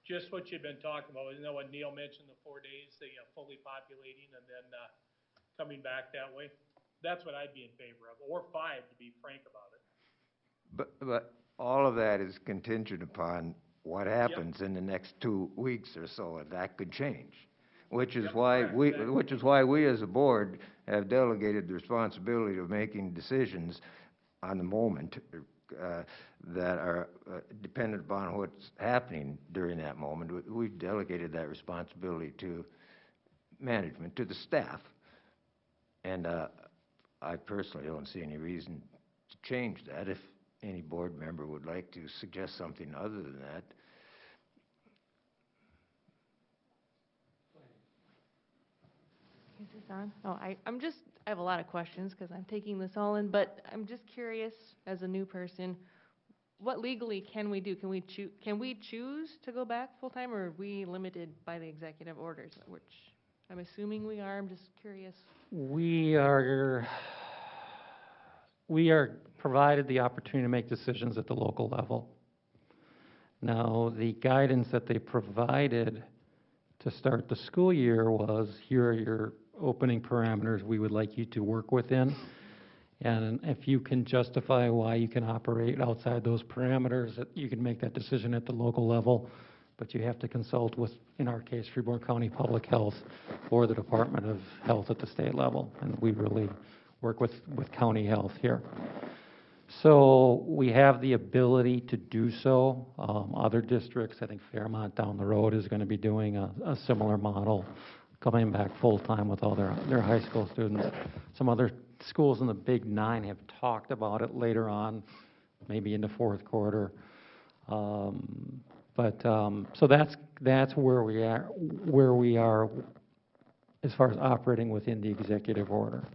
Just what you've been talking about. Isn't that what Neil mentioned, the 4 days, the fully populating and then coming back that way? That's what I'd be in favor of, or 5, to be frank about it. But all of that is contingent upon what happens in the next 2 weeks or so, and that could change. Which is why we as a board have delegated the responsibility of making decisions on the moment that are dependent upon what's happening during that moment. We've delegated that responsibility to management, to the staff, and I personally don't see any reason to change that. If any board member would like to suggest something other than that. Is this on? Oh, I have a lot of questions because I'm taking this all in, but I'm just curious, as a new person, what legally can we do? Can we choose to go back full-time, or are we limited by the executive orders, which I'm assuming we are? I'm just curious. We are provided the opportunity to make decisions at the local level. Now, the guidance that they provided to start the school year was, here are your opening parameters we would like you to work within. And if you can justify why you can operate outside those parameters, that you can make that decision at the local level, but you have to consult with, in our case, Freeborn County Public Health or the Department of Health at the state level. And we really work with county health here. So we have the ability to do so. Other districts, I think Fairmont down the road is going to be doing a similar model, coming back full-time with all their high school students. Some other schools in the Big Nine have talked about it later on, maybe in the fourth quarter. So that's where we are as far as operating within the executive order.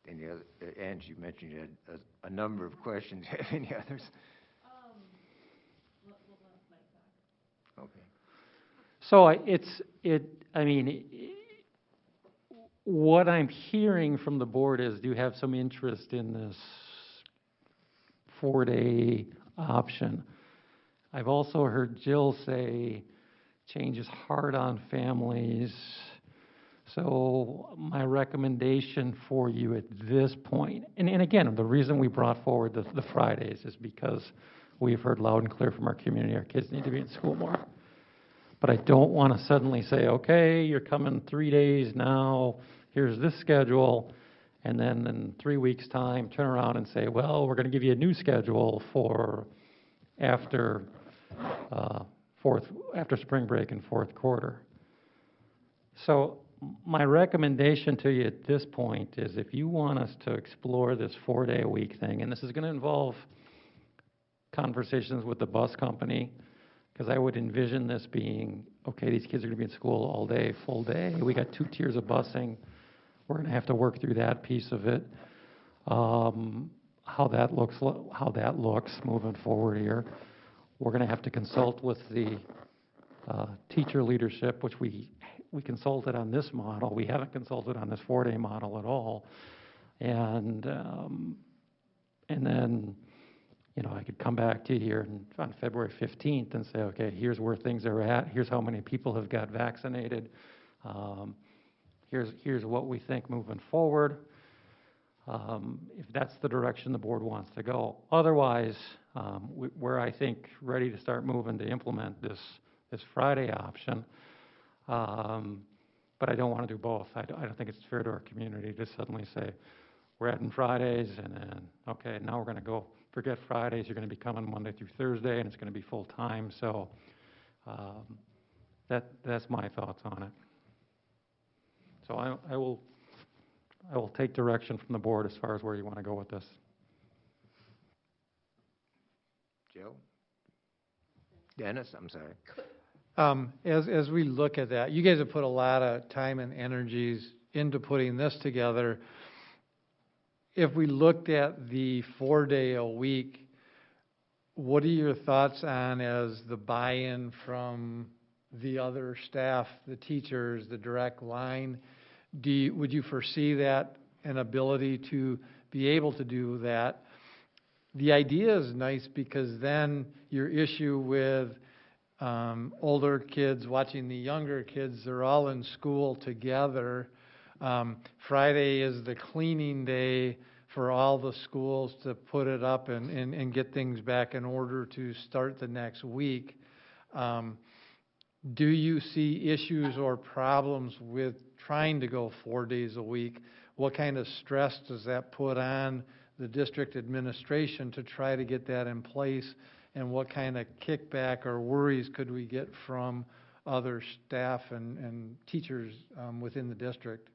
Any other, Ange, you mentioned you had a number of questions. Any others? Okay. So what I'm hearing from the board is, do you have some interest in this 4-day option? I've also heard Jill say change is hard on families. So my recommendation for you at this point, and again, the reason we brought forward the Fridays is because we've heard loud and clear from our community, our kids need to be in school more. But I don't want to suddenly say, okay, you're coming 3 days now, here's this schedule, and then in 3 weeks' time, turn around and say, well, we're going to give you a new schedule for after spring break and fourth quarter. So my recommendation to you at this point is, if you want us to explore this 4-day-a-week thing, and this is going to involve conversations with the bus company, because I would envision this being, okay, these kids are going to be in school all day, full day. We got 2 tiers of busing. We're going to have to work through that piece of it. How that looks moving forward here. We're going to have to consult with the teacher leadership, which we consulted on this model. We haven't consulted on this 4-day model at all. And then, I could come back to you here on February 15th and say, okay, here's where things are at. Here's how many people have got vaccinated. Here's what we think moving forward. If that's the direction the board wants to go. Otherwise, we're, I think, ready to start moving to implement this Friday option. but I don't want to do both. I don't think it's fair to our community to suddenly say, we're adding Fridays, and then, okay, now we're going to go, forget Fridays, you're going to be coming Monday through Thursday, and it's going to be full-time, so that's my thoughts on it. So I will take direction from the board as far as where you want to go with this. Joe? Dennis, I'm sorry. As we look at that, you guys have put a lot of time and energies into putting this together. If we looked at the 4-day-a-week, what are your thoughts on as the buy-in from the other staff, the teachers, the direct line? Would you foresee that an ability to be able to do that? The idea is nice because then your issue with older kids watching the younger kids, they're all in school together. Friday is the cleaning day for all the schools to put it up and get things back in order to start the next week. Do you see issues or problems with trying to go 4 days a week? What kind of stress does that put on the district administration to try to get that in place? And what kind of kickback or worries could we get from other staff and teachers within the district?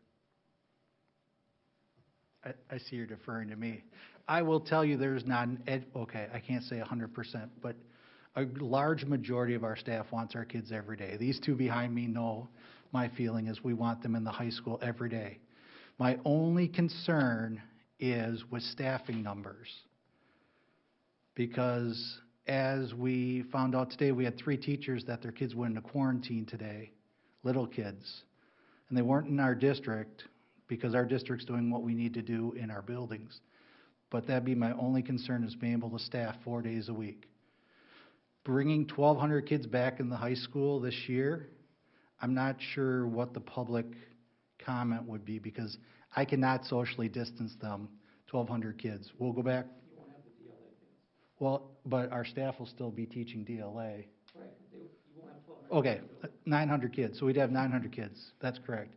I see you're deferring to me. I will tell you there's not okay, I can't say 100%, but a large majority of our staff wants our kids every day. These two behind me know my feeling is we want them in the high school every day. My only concern is with staffing numbers, because as we found out today, we had 3 teachers that their kids went into quarantine today, little kids, and they weren't in our district because our district's doing what we need to do in our buildings. But that'd be my only concern, is being able to staff 4 days a week. Bringing 1,200 kids back in the high school this year, I'm not sure what the public comment would be, because I cannot socially distance them, 1,200 kids. We'll go back. You won't have the DLA kids. Well, but our staff will still be teaching DLA. Right, you won't have 1,200. Okay, 900 kids, so we'd have 900 kids, that's correct.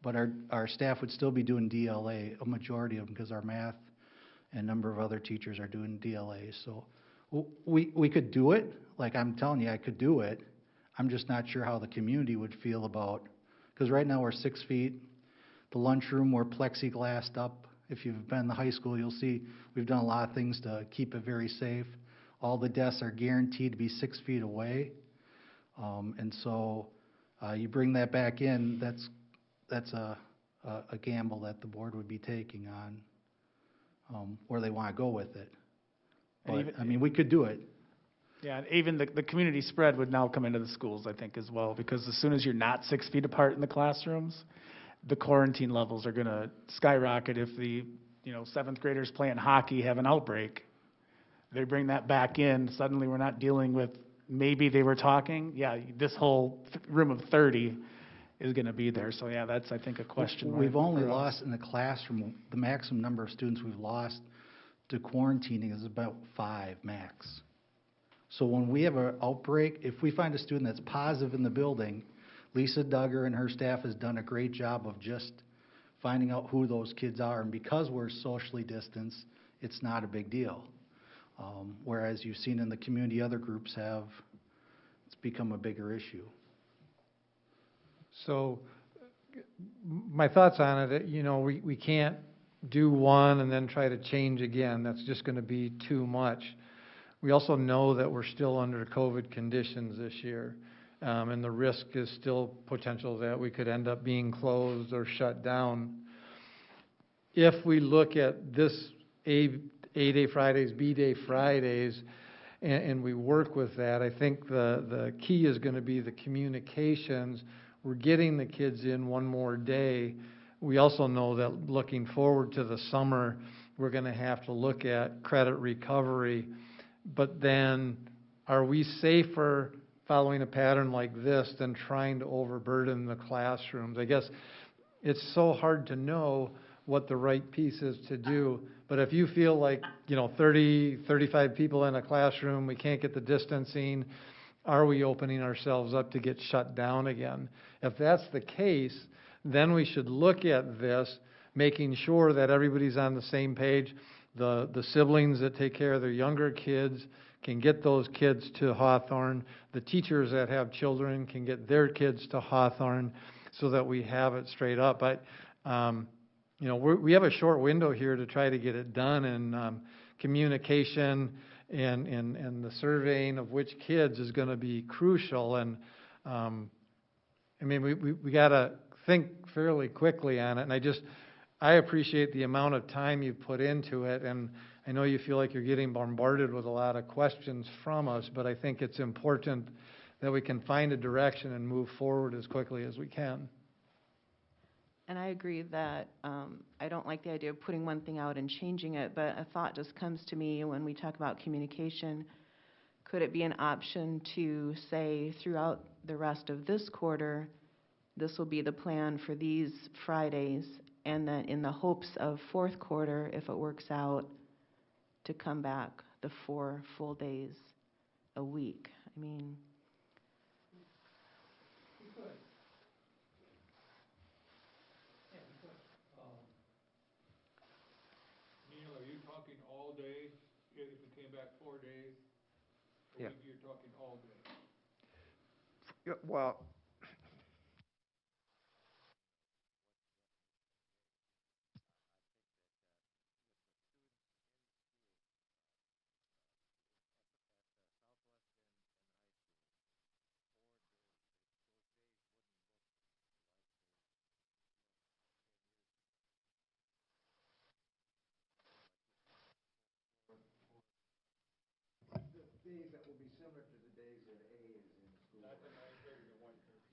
But our staff would still be doing DLA, a majority of them, because our math and a number of other teachers are doing DLA. So we could do it, like I'm telling you, I could do it. I'm just not sure how the community would feel about, because right now we're 6 feet. The lunchroom, we're plexiglassed up. If you've been in the high school, you'll see we've done a lot of things to keep it very safe. All the desks are guaranteed to be 6 feet away. And so you bring that back in, that's a gamble that the board would be taking on where they want to go with it. But, I mean, we could do it. Yeah, and even the community spread would now come into the schools, I think, as well, because as soon as you're not 6 feet apart in the classrooms, the quarantine levels are going to skyrocket. If the 7th graders playing hockey have an outbreak, they bring that back in. Suddenly we're not dealing with maybe they were talking. Yeah, this whole room of 30 is going to be there. So yeah, that's, I think, a question. We've only lost in the classroom, the maximum number of students we've lost to quarantining is about 5 max. So when we have an outbreak, if we find a student that's positive in the building, Lisa Duggar and her staff has done a great job of just finding out who those kids are. And because we're socially distanced, it's not a big deal. Whereas you've seen in the community, other groups have, it's become a bigger issue. So my thoughts on it, we can't do one and then try to change again. That's just going to be too much. We also know that we're still under COVID conditions this year, and the risk is still potential that we could end up being closed or shut down. If we look at this A-Day Fridays, B-Day Fridays, and we work with that, I think the key is going to be the communications. We're getting the kids in one more day. We also know that looking forward to the summer, we're going to have to look at credit recovery. But then, are we safer following a pattern like this than trying to overburden the classrooms? I guess it's so hard to know what the right piece is to do. But if you feel like, 30, 35 people in a classroom, we can't get the distancing, are we opening ourselves up to get shut down again? If that's the case, then we should look at this, making sure that everybody's on the same page. The siblings that take care of their younger kids can get those kids to Hawthorne. The teachers that have children can get their kids to Hawthorne so that we have it straight up. But, you know, we have a short window here to try to get it done, and communication and the surveying of which kids is going to be crucial. And, I mean, we got to think fairly quickly on it. And I appreciate the amount of time you've put into it, and I know you feel like you're getting bombarded with a lot of questions from us, but I think it's important that we can find a direction and move forward as quickly as we can. And I agree that I don't like the idea of putting one thing out and changing it, but a thought just comes to me when we talk about communication. Could it be an option to say throughout the rest of this quarter, this will be the plan for these Fridays, and then in the hopes of fourth quarter, if it works out, to come back the 4 full days a week? I mean, Neil, are you talking all day, if we came back 4 days? Yeah. You're talking all day? Yeah, well, days that will be similar to the days that A is in school. Not the 9:30 to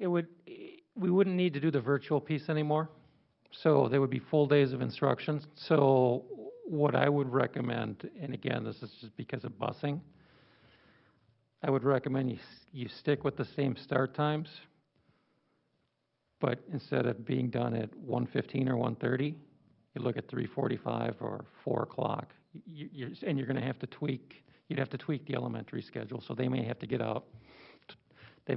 1:30. We wouldn't need to do the virtual piece anymore. So they would be full days of instruction. So what I would recommend, and again, this is just because of busing, I would recommend you stick with the same start times, but instead of being done at 1:15 or 1:30, you look at 3:45 or 4 o'clock. And you're going to have to tweak. You'd have to tweak the elementary schedule, so they may have to get out. They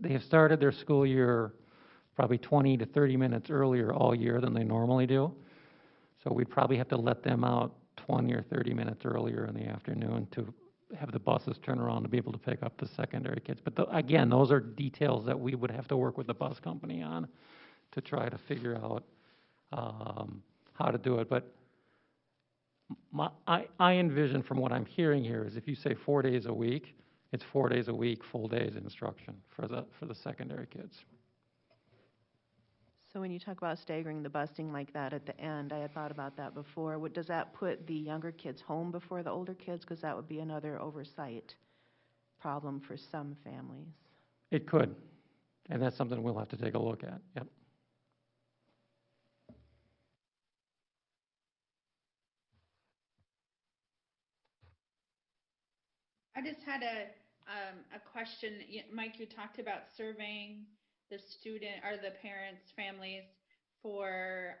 have started their school year probably 20 to 30 minutes earlier all year than they normally do. So we'd probably have to let them out 20 or 30 minutes earlier in the afternoon to have the buses turn around to be able to pick up the secondary kids. But again, those are details that we would have to work with the bus company on to try to figure out how to do it. But I envision from what I'm hearing here is if you say 4 days a week, it's 4 days a week, full days instruction for the secondary kids. so when you talk about staggering the busing like that at the end, I had thought about that before. Does that put the younger kids home before the older kids? Because that would be another oversight problem for some families. It could, and that's something we'll have to take a look at. Yep. I just had a question. Mike, you talked about surveying the student or the parents, families for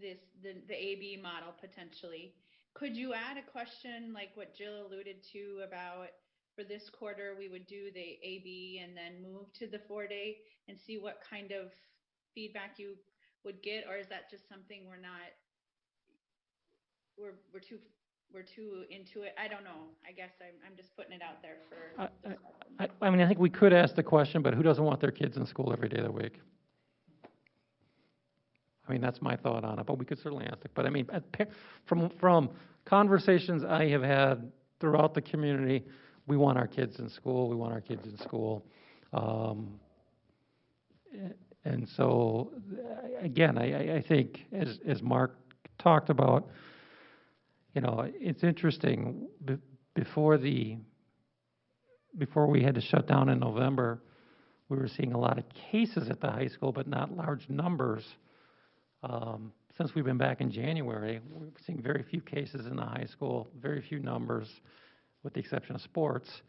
the AB model potentially. Could you add a question like what Jill alluded to about for this quarter we would do the AB and then move to the 4-day and see what kind of feedback you would get, or is that just something we're too into it? I don't know. I guess I'm just putting it out there for discussion. I mean, I think we could ask the question, but who doesn't want their kids in school every day of the week? I mean, that's my thought on it, but we could certainly ask it. But I mean, from conversations I have had throughout the community, we want our kids in school. We want our kids in school. And so, again, I think as Mark talked about, you know, it's interesting. Before we had to shut down in November, we were seeing a lot of cases at the high school, but not large numbers. Since we've been back in January, we're seeing very few cases in the high school, very few numbers, with the exception of sports.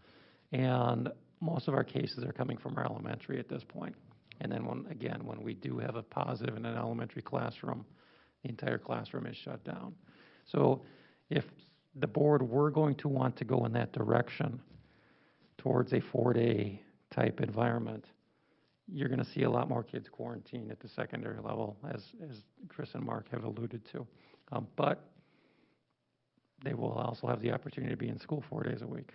And most of our cases are coming from our elementary at this point. And then when we do have a positive in an elementary classroom, the entire classroom is shut down. So if the board were going to want to go in that direction towards a 4-day type environment, you're going to see a lot more kids quarantined at the secondary level, as Chris and Mark have alluded to. But they will also have the opportunity to be in school 4 days a week.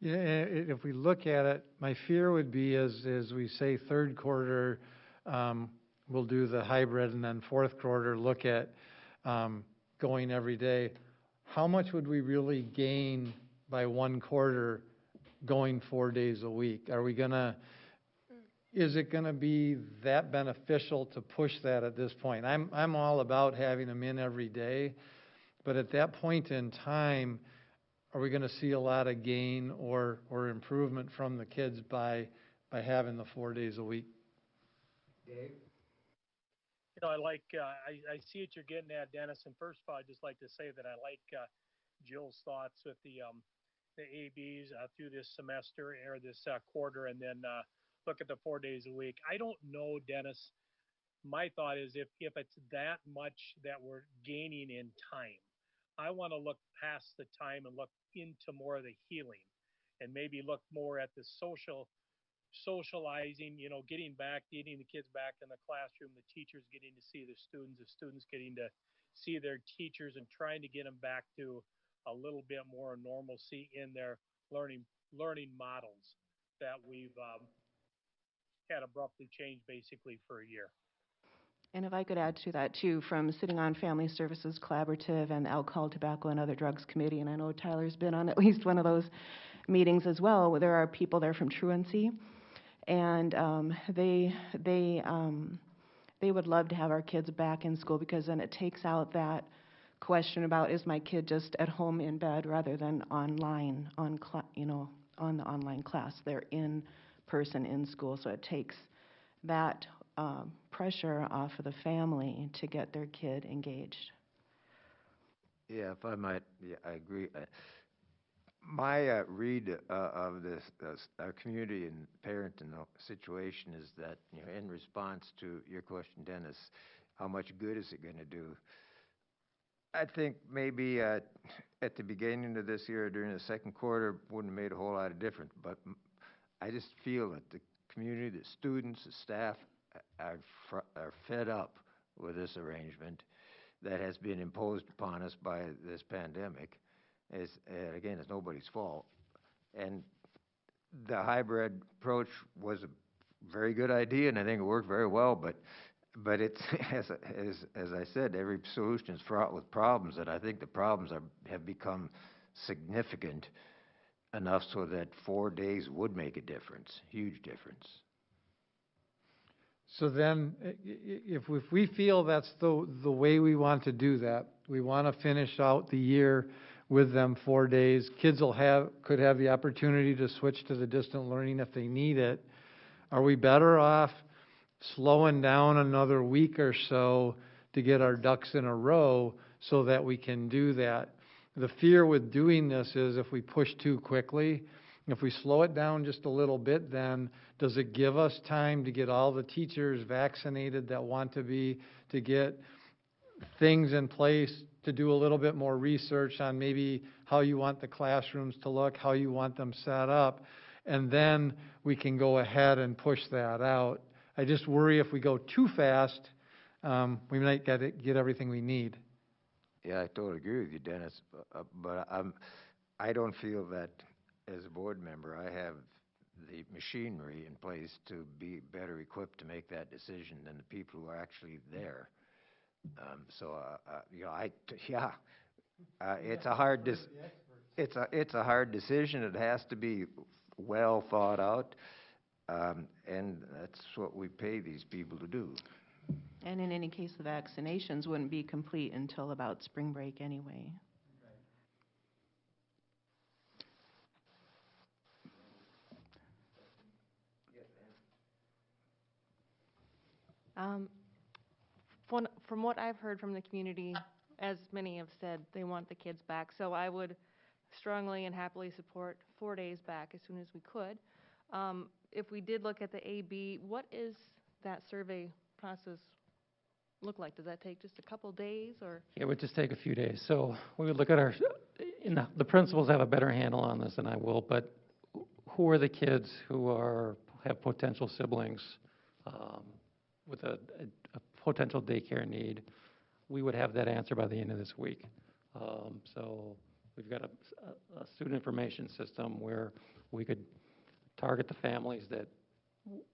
Yeah, if we look at it, my fear would be as we say third quarter, we'll do the hybrid, and then fourth quarter, look at going every day. How much would we really gain by one quarter going 4 days a week? Is it gonna be that beneficial to push that at this point? I'm all about having them in every day, but at that point in time, are we gonna see a lot of gain or improvement from the kids by having the 4 days a week? Dave? You know, I see what you're getting at, Dennis, and first of all, I'd just like to say that I like Jill's thoughts with the ABs through this semester or this quarter, and then look at the 4 days a week. I don't know, Dennis. My thought is if it's that much that we're gaining in time, I want to look past the time and look into more of the healing, and maybe look more at the socializing, you know, getting the kids back in the classroom, the teachers getting to see the students getting to see their teachers, and trying to get them back to a little bit more normalcy in their learning models that we've had abruptly changed basically for a year. And if I could add to that too, from sitting on Family Services Collaborative and Alcohol, Tobacco, and Other Drugs Committee, and I know Tyler's been on at least one of those meetings as well, where there are people there from truancy, and they would love to have our kids back in school, because then it takes out that question about, is my kid just at home in bed rather than online on the online class. They're in person in school, so it takes that pressure off of the family to get their kid engaged. Yeah, if I might, yeah, I agree. My read of this, our community and parenting situation is that, you know, in response to your question, Dennis, how much good is it going to do? I think maybe at the beginning of this year, during the second quarter, wouldn't have made a whole lot of difference. But I just feel that the community, the students, the staff are fed up with this arrangement that has been imposed upon us by this pandemic. Again, it's nobody's fault. And the hybrid approach was a very good idea, and I think it worked very well. But it's as I said, every solution is fraught with problems, and I think the problems have become significant enough so that 4 days would make a difference, huge difference. So then, if we feel that's the way we want to do that, we want to finish out the year with them 4 days. Kids could have the opportunity to switch to the distant learning if they need it. Are we better off slowing down another week or so to get our ducks in a row so that we can do that? The fear with doing this is if we push too quickly, if we slow it down just a little bit, then does it give us time to get all the teachers vaccinated that want to be, to get things in place, to do a little bit more research on maybe how you want the classrooms to look, how you want them set up, and then we can go ahead and push that out. I just worry if we go too fast, we might get everything we need. Yeah, I totally agree with you, Dennis. But I don't feel that as a board member I have the machinery in place to be better equipped to make that decision than the people who are actually there. You know, it's a hard it's a hard decision. It has to be well thought out, and that's what we pay these people to do. And in any case, the vaccinations wouldn't be complete until about spring break anyway. From what I've heard from the community, as many have said, they want the kids back. So I would strongly and happily support 4 days back as soon as we could. If we did look at the AB, what is that survey process look like? Does that take just a couple days, or? It would just take a few days. So we would look at the principals have a better handle on this than I will, but who are the kids who have potential siblings with a potential daycare need. We would have that answer by the end of this week. So we've got a student information system where we could target the families that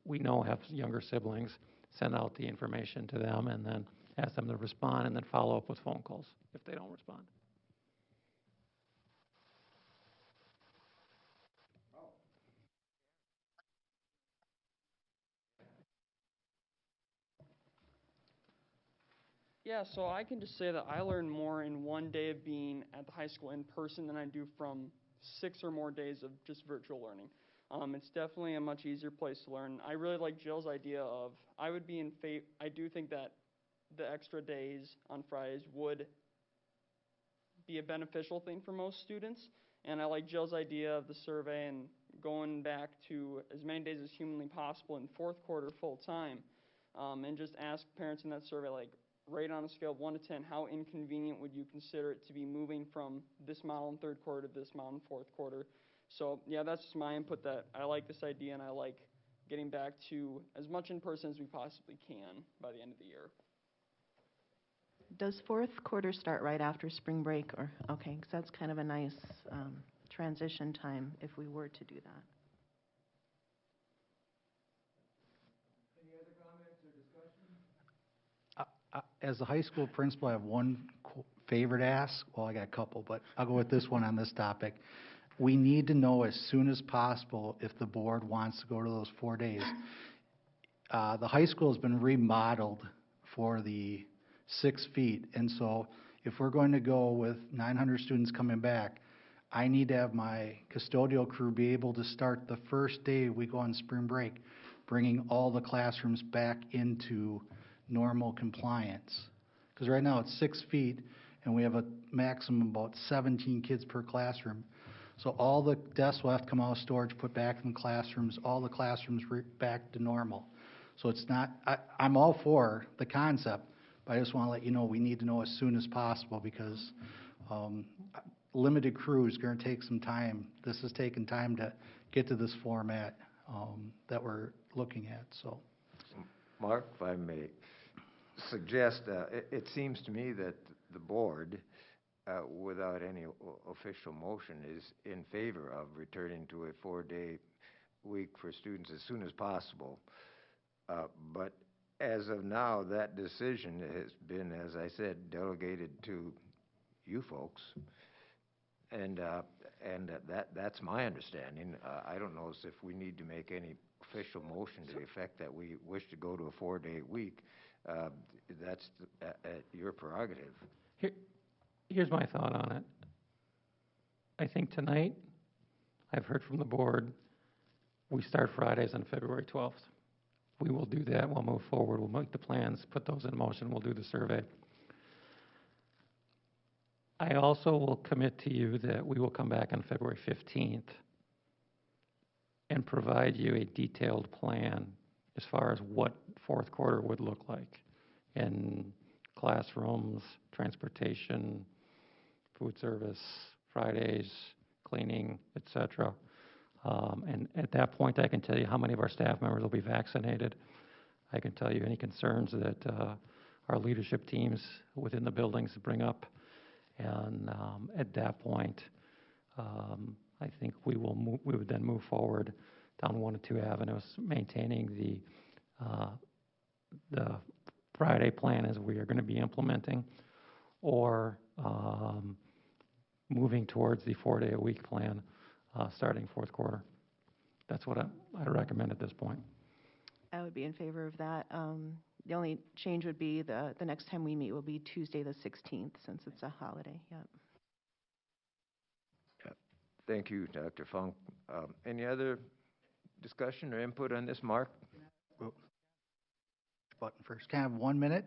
we know have younger siblings, send out the information to them, and then ask them to respond, and then follow up with phone calls if they don't respond. Yeah, so I can just say that I learn more in one day of being at the high school in person than I do from 6 or more days of just virtual learning. It's definitely a much easier place to learn. I really like Jill's idea of, I do think that the extra days on Fridays would be a beneficial thing for most students. And I like Jill's idea of the survey and going back to as many days as humanly possible in fourth quarter full time. And just ask parents in that survey, like, rate on a scale of 1 to 10, how inconvenient would you consider it to be moving from this model in third quarter to this model in fourth quarter? So, yeah, that's just my input, that I like this idea, and I like getting back to as much in person as we possibly can by the end of the year. Does fourth quarter start right after spring break? Or okay, because that's kind of a nice transition time if we were to do that. As a high school principal, I have one favorite ask. Well, I got a couple, but I'll go with this one on this topic. We need to know as soon as possible if the board wants to go to those 4 days. The high school has been remodeled for the 6 feet, and so if we're going to go with 900 students coming back, I need to have my custodial crew be able to start the first day we go on spring break, bringing all the classrooms back into normal compliance. Because right now it's 6 feet and we have a maximum of about 17 kids per classroom. So all the desks will have to come out of storage, put back in the classrooms, all the classrooms back to normal. So it's not, I'm all for the concept, but I just want to let you know we need to know as soon as possible because limited crew is going to take some time. This has taken time to get to this format that we're looking at. So, Mark, if I may suggest, it seems to me that the board, without any official motion, is in favor of returning to a 4-day week for students as soon as possible. But as of now, that decision has been, as I said, delegated to you folks, and that's my understanding. I don't know if we need to make any official motion to the effect that we wish to go to a 4-day week. That's your prerogative. Here's my thought on it. I think tonight, I've heard from the board, we start Fridays on February 12th. We will do that. We'll move forward. We'll make the plans, put those in motion. We'll do the survey. I also will commit to you that we will come back on February 15th and provide you a detailed plan as far as what fourth quarter would look like in classrooms, transportation, food service, Fridays, cleaning, etc. And at that point, I can tell you how many of our staff members will be vaccinated. I can tell you any concerns that our leadership teams within the buildings bring up. And at that point, I think we would then move forward down 1 or 2 avenues, maintaining the Friday plan as we are going to be implementing, or moving towards the 4-day-a-week plan starting fourth quarter. That's what I recommend at this point. I would be in favor of that. The only change would be the next time we meet will be Tuesday the 16th, since it's a holiday. Yep. Thank you, Dr. Funk. Any other discussion or input on this, Mark? Button first. Can I have 1 minute?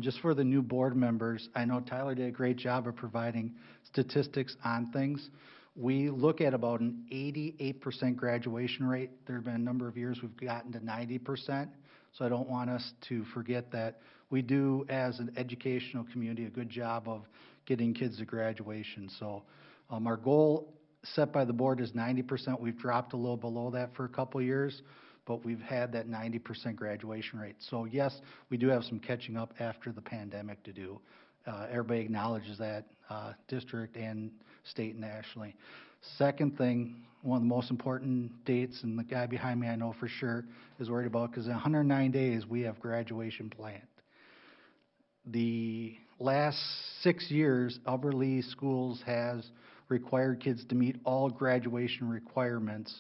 Just for the new board members, I know Tyler did a great job of providing statistics on things. We look at about an 88% graduation rate. There have been a number of years we've gotten to 90%, so I don't want us to forget that we do, as an educational community, a good job of getting kids to graduation. So our goal set by the board is 90%. We've dropped a little below that for a couple years, but we've had that 90% graduation rate. So yes, we do have some catching up after the pandemic to do. Everybody acknowledges that, district and state and nationally. Second thing, one of the most important dates, and the guy behind me I know for sure is worried about, because in 109 days we have graduation planned. The last 6 years, Albert Lee Schools has required kids to meet all graduation requirements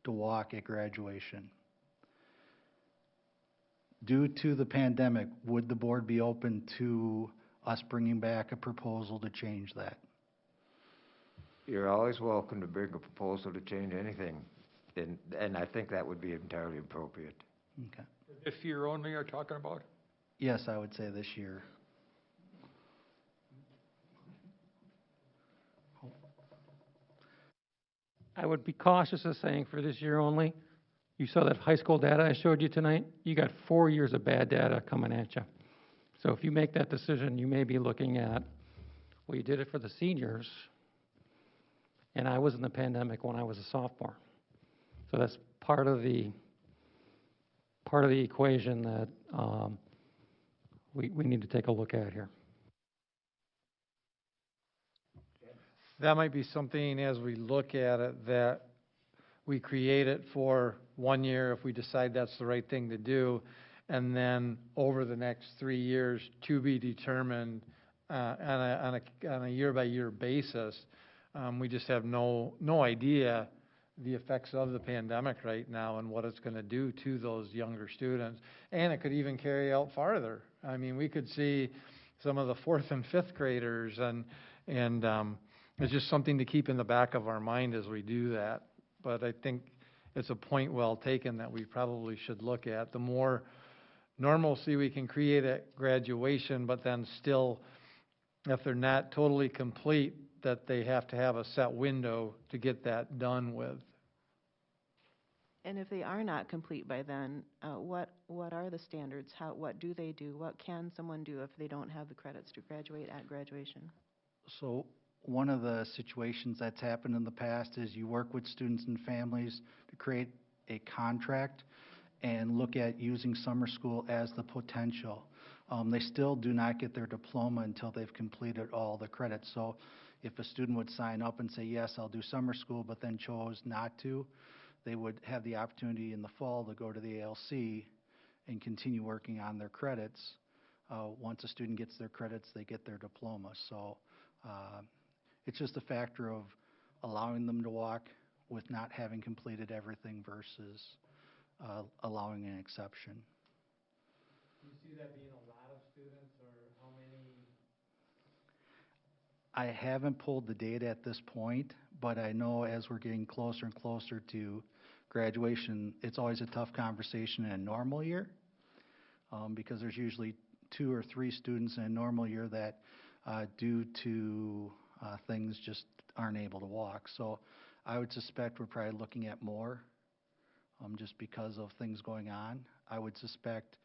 to walk at graduation. Due to the pandemic, would the board be open to us bringing back a proposal to change that? You're always welcome to bring a proposal to change anything, and I think that would be entirely appropriate. Okay. This year only you're talking about? Yes, I would say this year. I would be cautious of saying for this year only. You saw that high school data I showed you tonight? You got 4 years of bad data coming at you. So if you make that decision, you may be looking at, well, you did it for the seniors, and I was in the pandemic when I was a sophomore. So that's part of the equation that we need to take a look at here. That might be something, as we look at it, that we create it for 1 year if we decide that's the right thing to do, and then over the next 3 years to be determined on a year-by-year basis. We just have no idea the effects of the pandemic right now and what it's going to do to those younger students. And it could even carry out farther. I mean, we could see some of the 4th and 5th graders, and it's just something to keep in the back of our mind as we do that. But I think it's a point well taken that we probably should look at. The more normalcy we can create at graduation, but then still, if they're not totally complete, that they have to have a set window to get that done with. And if they are not complete by then, what are the standards? What do they do? What can someone do if they don't have the credits to graduate at graduation? So one of the situations that's happened in the past is you work with students and families to create a contract and look at using summer school as the potential. They still do not get their diploma until they've completed all the credits. So if a student would sign up and say, yes, I'll do summer school, but then chose not to, they would have the opportunity in the fall to go to the ALC and continue working on their credits. Once a student gets their credits, they get their diploma. So it's just a factor of allowing them to walk with not having completed everything versus allowing an exception. Do you see that being a lot of students, or how many? I haven't pulled the data at this point, but I know as we're getting closer and closer to graduation, it's always a tough conversation in a normal year, because there's usually 2 or 3 students in a normal year that due to things just aren't able to walk. So I would suspect we're probably looking at more, just because of things going on. I would suspect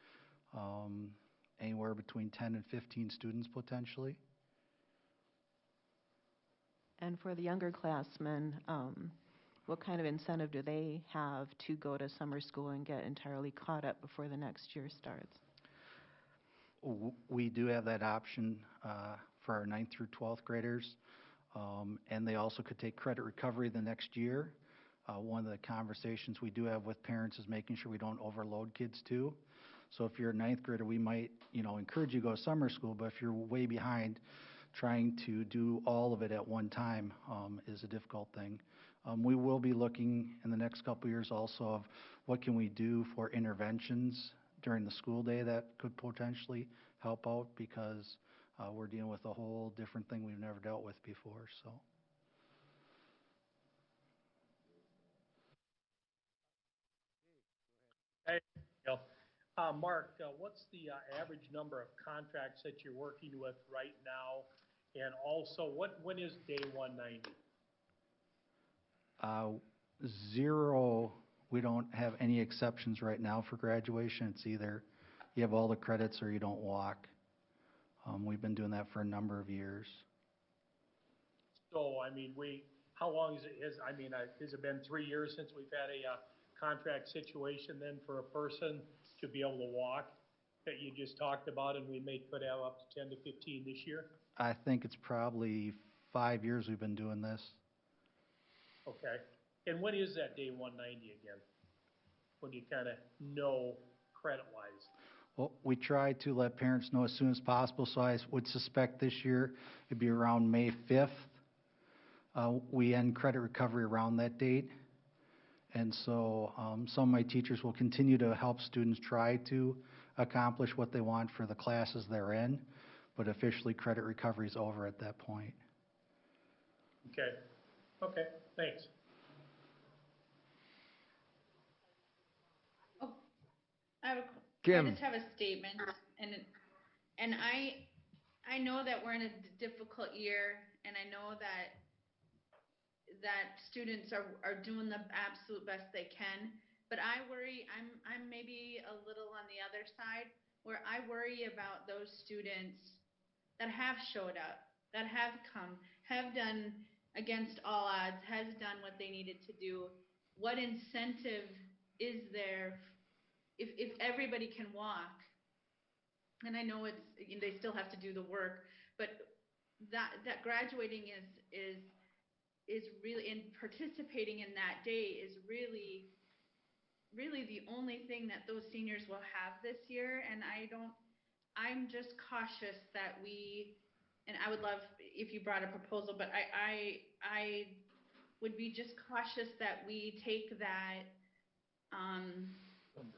anywhere between 10 and 15 students potentially. And for the younger classmen, what kind of incentive do they have to go to summer school and get entirely caught up before the next year starts? We do have that option for our 9th through 12th graders, and they also could take credit recovery the next year. One of the conversations we do have with parents is making sure we don't overload kids too. So if you're a 9th grader, we might, encourage you to go to summer school, but if you're way behind, trying to do all of it at one time is a difficult thing. We will be looking in the next couple of years also of what can we do for interventions during the school day that could potentially help out, because we're dealing with a whole different thing we've never dealt with before. So. Hey, Bill. Mark, what's the average number of contracts that you're working with right now? And also, when is day 190? 0, we don't have any exceptions right now for graduation. It's either you have all the credits or you don't walk. We've been doing that for a number of years. So, how long has it been 3 years since we've had a contract situation then for a person to be able to walk that you just talked about, and could have up to 10 to 15 this year? I think it's probably 5 years we've been doing this. Okay. And what is that day 190 again? When you kind of know credit-wise? Well, we try to let parents know as soon as possible, so I would suspect this year it'd be around May 5th. We end credit recovery around that date. And so some of my teachers will continue to help students try to accomplish what they want for the classes they're in, but officially credit recovery is over at that point. Okay. Okay, thanks. Oh, I Kim. just have a statement, and I know that we're in a difficult year, and I know that students are doing the absolute best they can, but I worry, I'm maybe a little on the other side, where I worry about those students that have showed up, that have come, have done against all odds, has done what they needed to do. What incentive is there if everybody can walk? And I know they still have to do the work, but that graduating is really, and participating in that day is really the only thing that those seniors will have this year. And I'm just cautious that and I would love if you brought a proposal, but I would be just cautious that we take that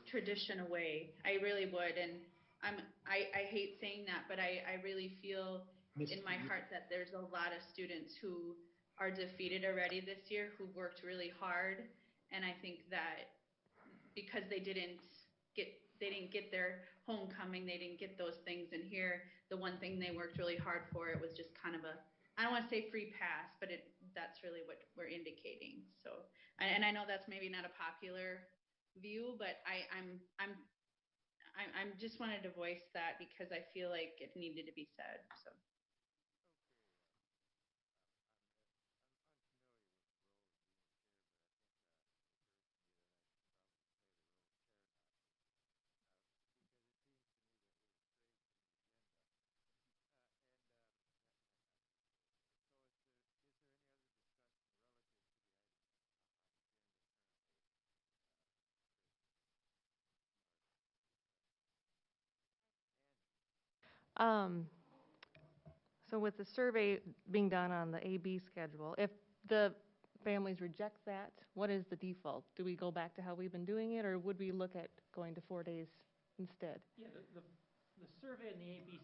tradition away. I really would. And I hate saying that, but I really feel in my heart that there's a lot of students who are defeated already this year, who worked really hard. And I think that because they didn't get their homecoming, they didn't get those things. And here, the one thing they worked really hard for, it was just kind of I don't want to say free pass, but that's really what we're indicating. So, and I know that's maybe not a popular view, but I'm just wanted to voice that because I feel like it needed to be said. So. Um, so with the survey being done on the AB schedule, if the families reject that, what is the default? Do we go back to how we've been doing it, or would we look at going to 4 days instead? Yeah, the survey and the ABC.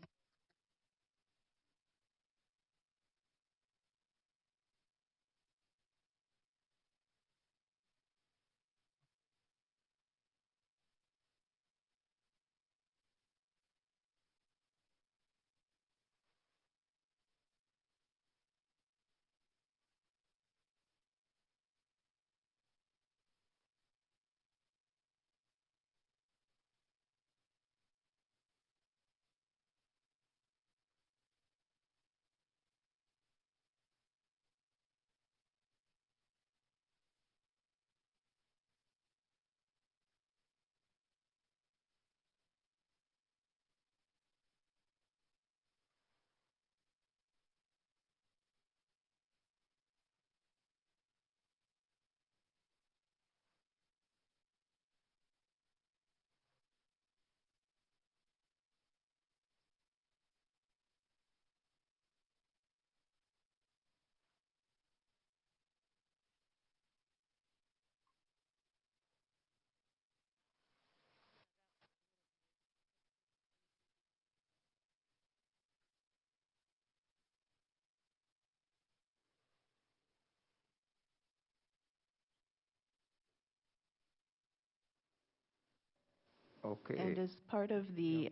Okay. And as part of the,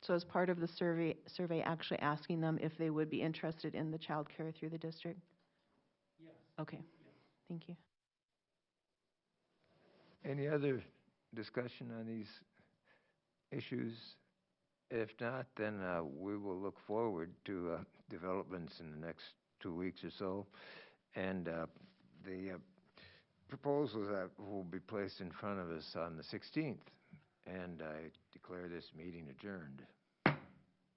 as part of the survey actually asking them if they would be interested in the child care through the district? Yes. Okay, thank you. Any other discussion on these issues? If not, then we will look forward to developments in the next 2 weeks or so. And the proposals that will be placed in front of us on the 16th, and I declare this meeting adjourned.